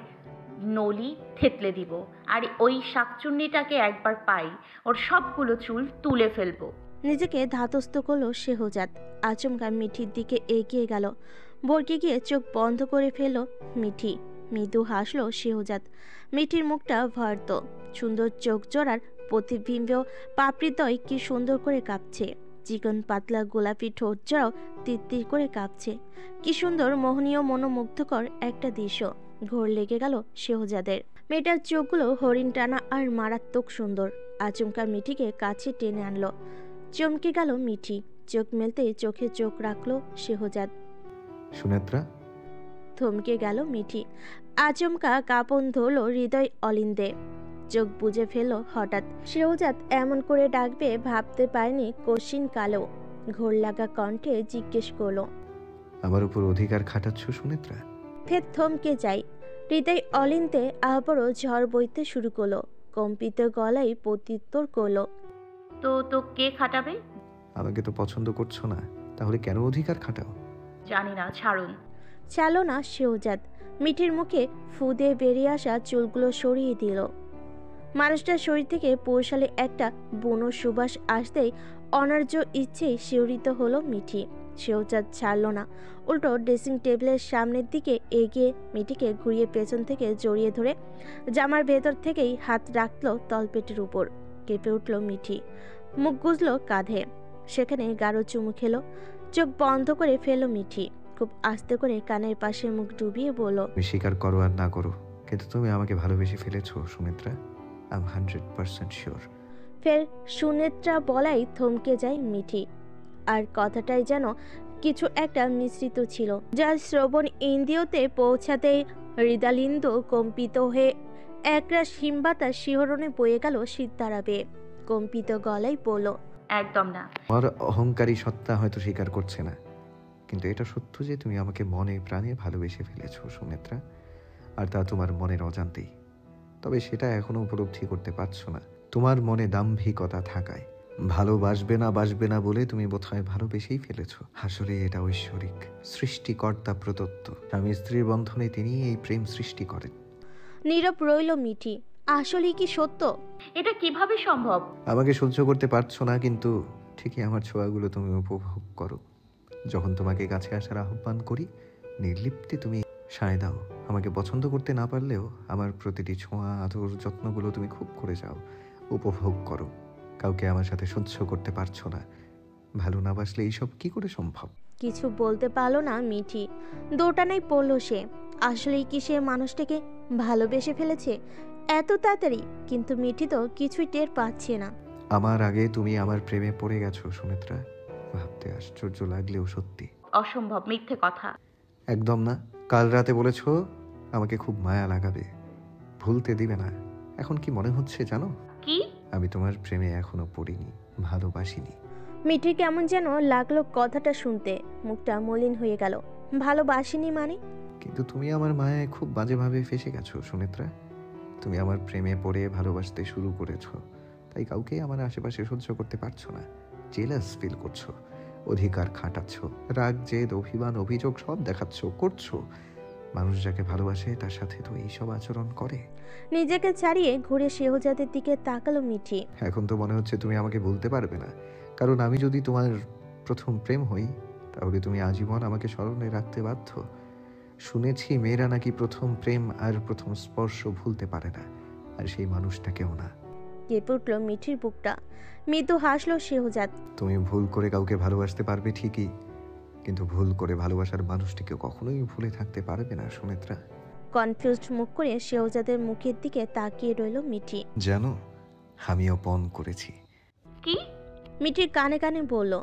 নলি থেতলে দিব, আর ওই শাকচুন্নিটাকে একবার পাই, ওর সবগুলো চুল তুলে ফেলবো। নিজেকে ধাতস্থ করলো শেহজাদ। আচমকা মিঠির দিকে এগিয়ে গেল। বর্গে গিয়ে চোখ বন্ধ করে ফেলল মিঠি। মৃদু হাসলো শেহজাদ। মিঠির মুখটা ভয়ার্ত, সুন্দর চোখ জোড়ার প্রতিবিম্ব পাপড়িদ্বয় কি সুন্দর করে কাঁপছে। চিকন পাতলা গোলাপি ঠোঁট জোড়াও তিত্তির করে কাঁপছে। কি সুন্দর মোহনীয় মনোমুগ্ধকর একটা দৃশ্য। ঘোর লেগে গেল শেহজাদের। মেয়েটার চোখগুলো হরিণ টানা আর মারাত্মক সুন্দর। আচমকা মিঠিকে কাছে টেনে আনলো। চমকে গেল মিঠি। চোখ মেলতে চোখে চোখ রাখলো শেহজাদ। সুনেত্রা। থমকে গেল মিঠি। আচমকা কাঁপন ধরল হৃদয় অলিন্দে। চোখ বুজে ফেলল হঠাৎ। শেহজাদ এমন করে ডাকবে ভাবতে পারেনি কশিন কালেও। ঘোর লাগা কণ্ঠে জিজ্ঞেস করলো, আমার উপর অধিকার খাটাচ্ছ সুনেত্রা? ফের থমকে যাই। হৃদয় অলিন্দে আবারও ঝড় বইতে শুরু করলো। কম্পিত গলায় প্রত্যুত্তর করলো, তো তো কে খাটাবে? আমাকে তো পছন্দ করছো না, তাহলে কেন অধিকার খাটাও? জানি না, ছাড়ুন। চালো না শেহজাদ। মিঠির মুখে ফু দিয়ে বেরিয়ে আসা চুলগুলো সরিয়ে দিল। মানুষটার শরীর থেকে পৌশালে একটা বুনো সুবাস আসতেই অনার্য ইচ্ছেই শিহরিত হলো মিঠি। শেহজাদ ছাড়ল না, উল্টো ড্রেসিং টেবিলের সামনের দিকে এগিয়ে মিঠিকে ঘুরিয়ে পেছন থেকে জড়িয়ে ধরে জামার ভেতর থেকেই হাত রাখল তলপেটের উপর। কেঁপে উঠল মিঠি, মুখ গুজল কাঁধে। সেখানে গাঢ় চুমু খেলো। চোখ বন্ধ করে ফেলল মিঠি। খুব আস্তে করে কানের পাশে মুখ ডুবিয়ে বলল, তুমি স্বীকার করো আর না করো, কিন্তু তুমি আমাকে ভালোবেসে ফেলেছো সুমিত্রা। I am 100% sure. ফের সুনেত্রা বলাই থমকে যায় মিঠি। আর কথাটাই যেন কিছু একটা মিশ্রিত ছিল, যার শ্রবণ ইন্দ্রিয়তে পৌঁছাতেই হৃদালিন্দ কম্পিত হয়ে একরাশ হিমবাতাস শিহরণে বয়ে গেল সিদ্ধারা বেয়ে। কম্পিত গলায় বলল, একদম না। আমার অহংকারী সত্তা হয়তো স্বীকার করছে না, কিন্তু এটা সত্য যে তুমি আমাকে মনে প্রাণে ভালোবেসে ফেলেছো সুনেত্রা, আর তা তোমার মনের অজান্তেই। তবে সেটা এখনো উপলব্ধি করতে পারছো না তোমার মনে দাম্ভিকতা থাকায়। ভালোবাসবে না বলে তুমি বোধহয় ভালোবেসেই ফেলেছো। আসলে এটা ঐশ্বরিক, সৃষ্টিকর্তা প্রদত্ত। স্বামী স্ত্রীর বন্ধনে তিনি এই প্রেম সৃষ্টি করেন। নীরব রইল মিঠি। আসলে কি সত্য? এটা কিভাবে সম্ভব? আমাকে সহ্য করতে পারছো না, কিন্তু ঠিকই আমার ছোঁয়াগুলো তুমি উপভোগ করো। যখন তোমাকে কাছে আসার আহ্বান করি, নির্লিপ্তে তুমি সায় দাও। আমাকে পছন্দ করতে না পারলেও আমার প্রতিটি ছোঁয়া আদর যত্নগুলো তুমি খুব করে যাও, উপভোগ করো। কাউকে আমার সাথে সহ্য করতে পারছো না, ভালো না বাসলে এইসব কি করে সম্ভব? কিছু বলতে পারলো না মিঠি। দোটানাই পড়ল সে। আসলেই কি সে মানুষটাকে ভালোবেসে ফেলেছে এত তাড়াতাড়ি? কিন্তু মিঠি তো কিছুই টের পাচ্ছে না। আমার আগে তুমি আমার প্রেমে পড়ে গেছো সুমিত্রা। ভাবতে আশ্চর্য লাগলেও সত্যি। অসম্ভব, মিথ্যে কথা। একদম না। কাল রাতে বলেছো আমাকে খুব মায়া লাগাবে, ভুলতে দিবে না। এখন কি মনে হচ্ছে জানো? কি? আমি তোমার প্রেমে এখনো পড়িনি, ভালোবাসিনি। মিঠির কেমন যেন লাগলো কথাটা শুনতে, মুখটা মলিন হয়ে গেল। ভালোবাসিনি মানে? কিন্তু তুমি আমার মায়ায় খুব বাজেভাবে ফেসে গেছো সুনেত্রা। তুমি আমার প্রেমে পড়ে ভালোবাসতে শুরু করেছো, তাই কাউকে আমার আশেপাশে সহ্য করতে পারছো না। জেলাস ফিল করছো, অধিকার খাটাচ্ছ, রাগ জেদ অভিমান অভিযোগ সব করছো। মানুষ যাকে ভালোবাসে তার সাথে তো এইসব আচরণ করে। নিজেকে ছাড়িয়ে ঘুরে শেহজাদের দিকে তাকালো মিঠি। এখন তো মনে হচ্ছে তুমি আমাকে ভুলতে পারবে না, কারণ আমি যদি তোমার প্রথম প্রেম হই তাহলে তুমি আজীবন আমাকে স্মরণে রাখতে বাধ্য। শুনেছি মেয়েরা নাকি প্রথম প্রেম আর প্রথম স্পর্শ ভুলতে পারে না, আর সেই মানুষটাকেও না। কেঁপে উঠল মিঠির বুকটা। মৃদু হাসলো শেহজাদ। তুমি ভুল করে কাউকে ভালোবাসতে পারবে ঠিকই, কিন্তু ভুল করে ভালোবাসার মানুষটিকে কখনোই ভুলে থাকতে পারবে না সুনেত্রা। কনফিউজড মুখ করে শেহজাদের মুখের দিকে তাকিয়ে রইল মিঠি। জানো, আমিও পণ করেছি। কি? মিঠির কানে কানে বলল,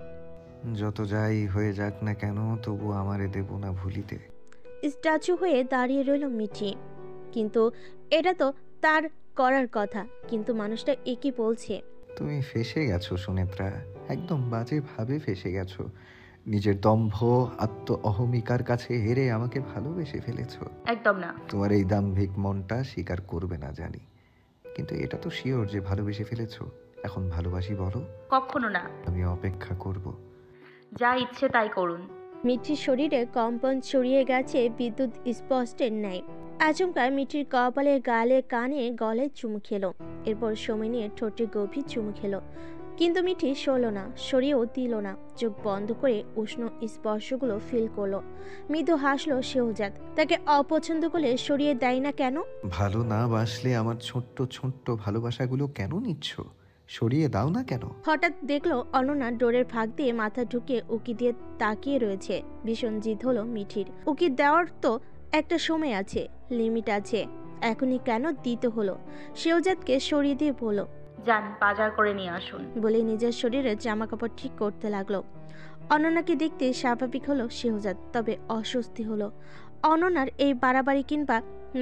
যত যাই হয়ে যাক না কেন তবু আমারে দেব না ভুলিতে। স্ট্যাচু হয়ে দাঁড়িয়ে রইল মিঠি। কিন্তু এটা তো তার করার কথা, কিন্তু মানুষটা একই বলছে। তুমি ফেসে গেছো সুনেত্রা, একদম বাজেভাবে ফেসে গেছো। নিজের দম্ভ আত্ম অহমিকার কাছে হেরে আমাকে ভালোবেসে ফেলেছো। একদম না। তোমার এই দাম্ভিক মনটা স্বীকার করবে না জানি, কিন্তু এটা তো শিওর যে ভালোবেসে ফেলেছো। এখন ভালোবাসি বলো? কখনো না। আমি অপেক্ষা করব। যা ইচ্ছে তাই করুন। মিঠির শরীরে কম্পন ছড়িয়ে গেছে বিদ্যুৎ স্পষ্টের ন্যায়। আচমকা মিঠির কপালে গালে কানে গলায় চুমু খেলো, এরপর সময় নিয়ে ঠোঁটে গভীর চুমু খেলো। কিন্তু মিঠি সরল না, সরিয়েও দিল না। চোখ বন্ধ করে উষ্ণ স্পর্শগুলো ফিল করলো। মৃদু হাসলো শেহজাদ। তাকে অপছন্দ করলে সরিয়ে দেয় না কেন? ভালো না বাসলে আমার ছোট্ট ছোট্ট ভালোবাসাগুলো কেন নিচ্ছ? সরিয়ে দাও না কেন? হঠাৎ দেখলো অনন্যা ডোরের ফাঁক দিয়ে মাথা ঢুকিয়ে উকি দিয়ে তাকিয়ে রয়েছে। ভীষণ জিদ হলো মিঠির। উকি দেওয়ার তো একটা সময় আছে, লিমিট আছে, এখনই কেন দিতে হলো? শেহজাদকে সরিয়ে দিয়ে বলল, যান বাজার করে নিয়ে আসুন। বলে নিজের শরীরে জামা কাপড় ঠিক করতে লাগলো। অনন্যাকে দেখতে স্বাভাবিক হলো শেহজাদ, তবে অস্বস্তি হলো। অনন্যার এই বাড়াবাড়ি কিংবা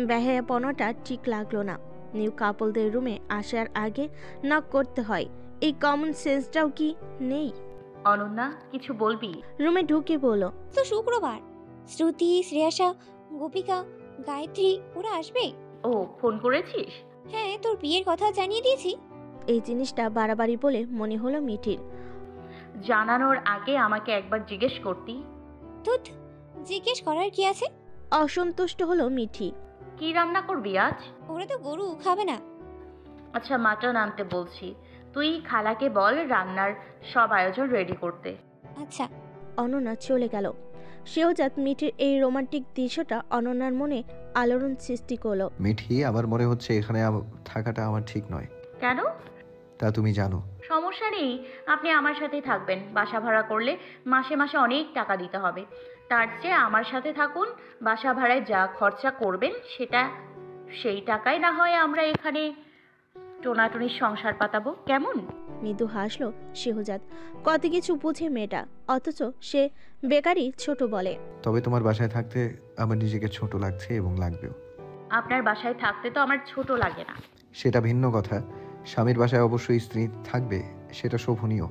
বেহায়াপনাটা ঠিক লাগলো না। নিউ কাপলদের রুমে আসার আগে নক করতে হয়, এই কমন সেন্সটাও কি নেই? অনন্যা, কিছু বলবি? রুমে ঢুকে বলল, তো শুক্রবার শ্রুতি, শ্রেয়াসা, গোপিকা, গায়ত্রী ওরা আসবে। ও, ফোন করেছিস? হ্যাঁ, তোর বিয়ের কথা জানিয়ে দিয়েছি। এই জিনিসটা বাড়াবাড়ি বলে মনে হলো মিঠির। জানানোর আগে আমাকে একবার জিজ্ঞেস করতি। ধুৎ, জিজ্ঞেস করার কি আছে? অসন্তুষ্ট হলো মিঠি। কি রান্না করবি আজ? ওরা তো গরু খাবে না। আচ্ছা, মাটন আনতে বলছি। তুই খালাকে বল রান্নার সব আয়োজন রেডি করতে। আচ্ছা। অনন্যা চলে গেল। শেহজাদ মিঠির এই রোমান্টিক দৃশ্যটা অনন্যার মনে আলোড়ন সৃষ্টি করলো। মিঠি, আমার মনে হচ্ছে এখানে থাকাটা আমার ঠিক নয়। কেন? তা তুমি জানো। সমস্যা নেই, আপনি আমার সাথেই থাকবেন। বাসা ভাড়া করলে মাসে মাসে অনেক টাকা দিতে হবে। তার চেয়ে আমার সাথে থাকুন। বাসা ভাড়ায় যা খরচা করবেন সেই টাকায় না হয় আমরা এখানে টোনাটুনির সংসার পাতাবো, কেমন? মৃদু হাসলো শেহজাদ। কত কিছু বুঝে মেয়েটা, অথচ সে বেকারই ছোট বলে। তবে তোমার বাসায় থাকতে আমার নিজেকে ছোট লাগছে এবং লাগবেও। আপনার বাসায় থাকতে তো আমার ছোট লাগে না। সেটা ভিন্ন কথা। স্বামীর বাসায় অবশ্যই স্ত্রী থাকবে, সেটা শোভনীয়,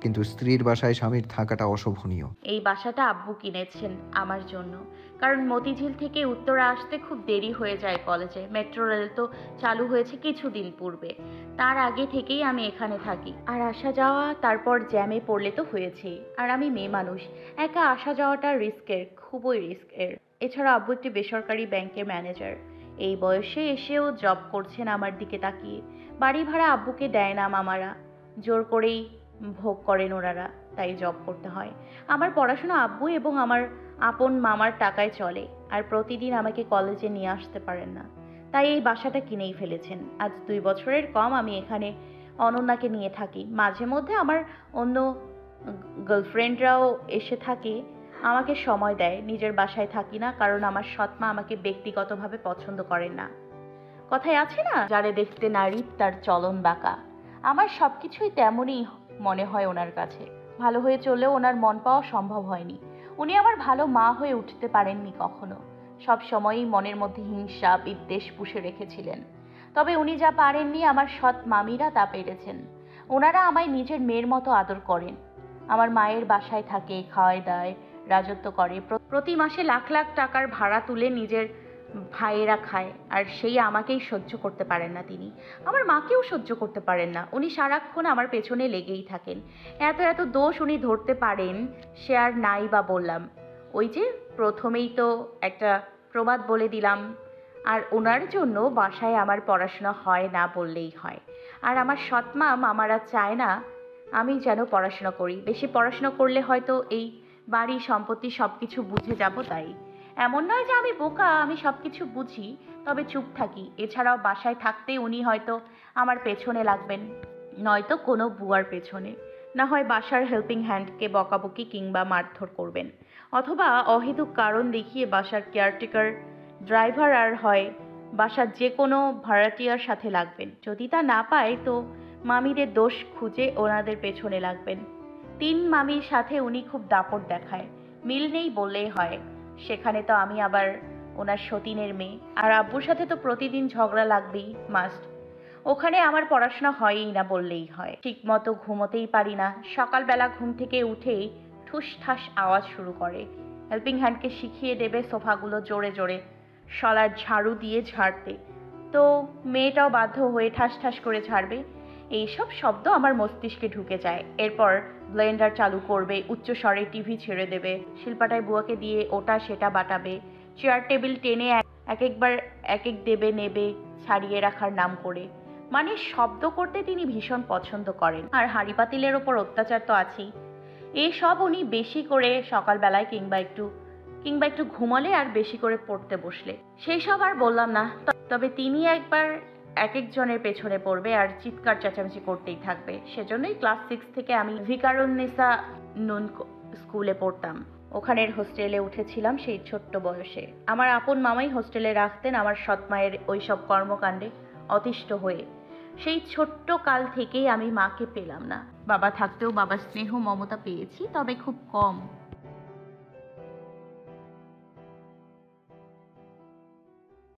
কিন্তু স্ত্রীর বাসায় স্বামীর থাকাটা অশোভনীয়। এই বাসাটা আব্বু কিনেছেন আমার জন্য, কারণ মতিঝিল থেকে উত্তরা আসতে খুব দেরি হয়ে যায় কলেজে। মেট্রো রেল তো চালু হয়েছে কিছুদিন পূর্বে, তার আগে থেকেই আমি এখানে থাকি। আর আসা যাওয়া, তারপর জ্যামে পড়লে তো হয়েছেই। আর আমি মেয়ে মানুষ, একা আসা যাওয়াটা রিস্কের, খুবই রিস্কের। এছাড়া আব্বু একটি বেসরকারি ব্যাংকের ম্যানেজার, এই বয়সে এসেও জব করছেন আমার দিকে তাকিয়ে। বাড়ি ভাড়া আব্বুকে দেয় না মামারা, জোর করেই ভোগ করেন ওনারা, তাই জব করতে হয়। আমার পড়াশোনা আব্বু এবং আমার আপন মামার টাকায় চলে, আর প্রতিদিন আমাকে কলেজে নিয়ে আসতে পারেন না, তাই এই বাসাটা কিনেই ফেলেছেন। আজ 2 বছরের কম আমি এখানে অনন্যাকে নিয়ে থাকি। মাঝে মধ্যে আমার অন্য গার্লফ্রেন্ডরাও এসে থাকে, আমাকে সময় দেয়। নিজের বাসায় থাকি না, কারণ আমার সৎমা আমাকে ব্যক্তিগতভাবে পছন্দ করেন না। কথায় আছে না, যারে দেখতে নারী তার চলন বাঁকা। আমার সব কিছুই তেমনই মনে হয় ওনার কাছে। ভালো হয়ে চললেও ওনার মন পাওয়া সম্ভব হয়নি। উনি আমার ভালো মা হয়ে উঠতে পারেননি কখনো। সব সময়ই মনের মধ্যে হিংসা বিদ্বেষ পুষে রেখেছিলেন। তবে উনি যা পারেননি আমার সৎ মামিরা তা পেরেছেন। ওনারা আমায় নিজের মেয়ের মতো আদর করেন। আমার মায়ের বাসায় থাকে, খাওয়ায় দায়, রাজত্ব করে, প্রতি মাসে লাখ লাখ টাকার ভাড়া তুলে নিজের ভাইয়েরা খায়, আর সেই আমাকেই সহ্য করতে পারেন না তিনি। আমার মাকেও সহ্য করতে পারেন না। উনি সারাক্ষণ আমার পেছনে লেগেই থাকেন। এত এত দোষ উনি ধরতে পারেন, সে আর নাই বা বললাম। ওই যে প্রথমেই তো একটা প্রবাদ বলে দিলাম। আর ওনার জন্য বাসায় আমার পড়াশোনা হয় না বললেই হয়। আর আমার সৎমা মামারা চায় না আমি যেন পড়াশোনা করি। বেশি পড়াশোনা করলে হয়তো এই বাড়ি সম্পত্তি সব কিছু বুঝে যাব। তাই এমন নয় যে আমি বোকা, আমি সব কিছু বুঝি, তবে চুপ থাকি। এছাড়াও বাসায় থাকতে উনি হয়তো আমার পেছনে লাগবেন, নয়তো কোনো বুয়ার পেছনে, না হয় বাসার হেল্পিং হ্যান্ডকে বকাবকি কিংবা মারধর করবেন, অথবা অহেতুক কারণ দেখিয়ে বাসার কেয়ারটেকার, ড্রাইভার আর হয় বাসার যে কোনো ভাড়াটিয়ার সাথে লাগবেন। যদি তা না পায় তো মামিদের দোষ খুঁজে ওনাদের পেছনে লাগবেন। 3 মামির সাথে উনি খুব দাপট দেখায়, মিল নেই বললেই হয়। সেখানে তো আমি আবার ওনার সতীনের মেয়ে, আর আব্বুর সাথে তো প্রতিদিন ঝগড়া লাগবেই, মাস্ট। ওখানে আমার পড়াশোনা হয়ই না বললেই হয়। ঠিক মতো ঘুমোতেই পারি না। সকালবেলা ঘুম থেকে উঠেই ঠুস ঠাস আওয়াজ শুরু করে। হেল্পিং হ্যান্ডকে শিখিয়ে দেবে সোফাগুলো জোরে জোরে শলার ঝাড়ু দিয়ে ঝাড়তে, তো মেয়েটাও বাধ্য হয়ে ঠাস ঠাস করে ঝাড়বে। এইসব শব্দ আমার মস্তিষ্কে ঢুকে যায়। এরপর ব্লেন্ডার চালু করবে, উচ্চ স্বরে টিভি ছেড়ে দেবে, শিলপাটায় বুয়াকে দিয়ে ওটা সেটা বাটাবে, চেয়ার টেবিল টেনে এক একবার এক এক দেবে নেবে ছাড়িয়ে রাখার নাম করে। মানে শব্দ করতে তিনি ভীষণ পছন্দ করেন। আর হাঁড়ি পাতিলের ওপর অত্যাচার তো আছেই। এসব উনি বেশি করে সকালবেলায় কিংবা একটু ঘুমালে আর বেশি করে পড়তে বসলে, সেই সব আর বললাম না। তবে তিনি একবার এক একজনের পেছনে পড়বে আর চিৎকার চেঁচামেচি করতেই থাকবে। সেজন্যই ক্লাস 6 থেকে আমি ভিকারুন্নিসা নুন স্কুলে পড়তাম। ওখানের হোস্টেলে উঠেছিলাম সেই ছোট্ট বয়সে। আমার আপন মামাই হোস্টেলে রাখতেন আমার সৎ মায়ের ওইসব কর্মকাণ্ডে অতিষ্ঠ হয়ে। সেই ছোট্ট কাল থেকেই আমি মাকে পেলাম না। বাবা থাকতেও বাবার স্নেহ মমতা পেয়েছি, তবে খুব কম।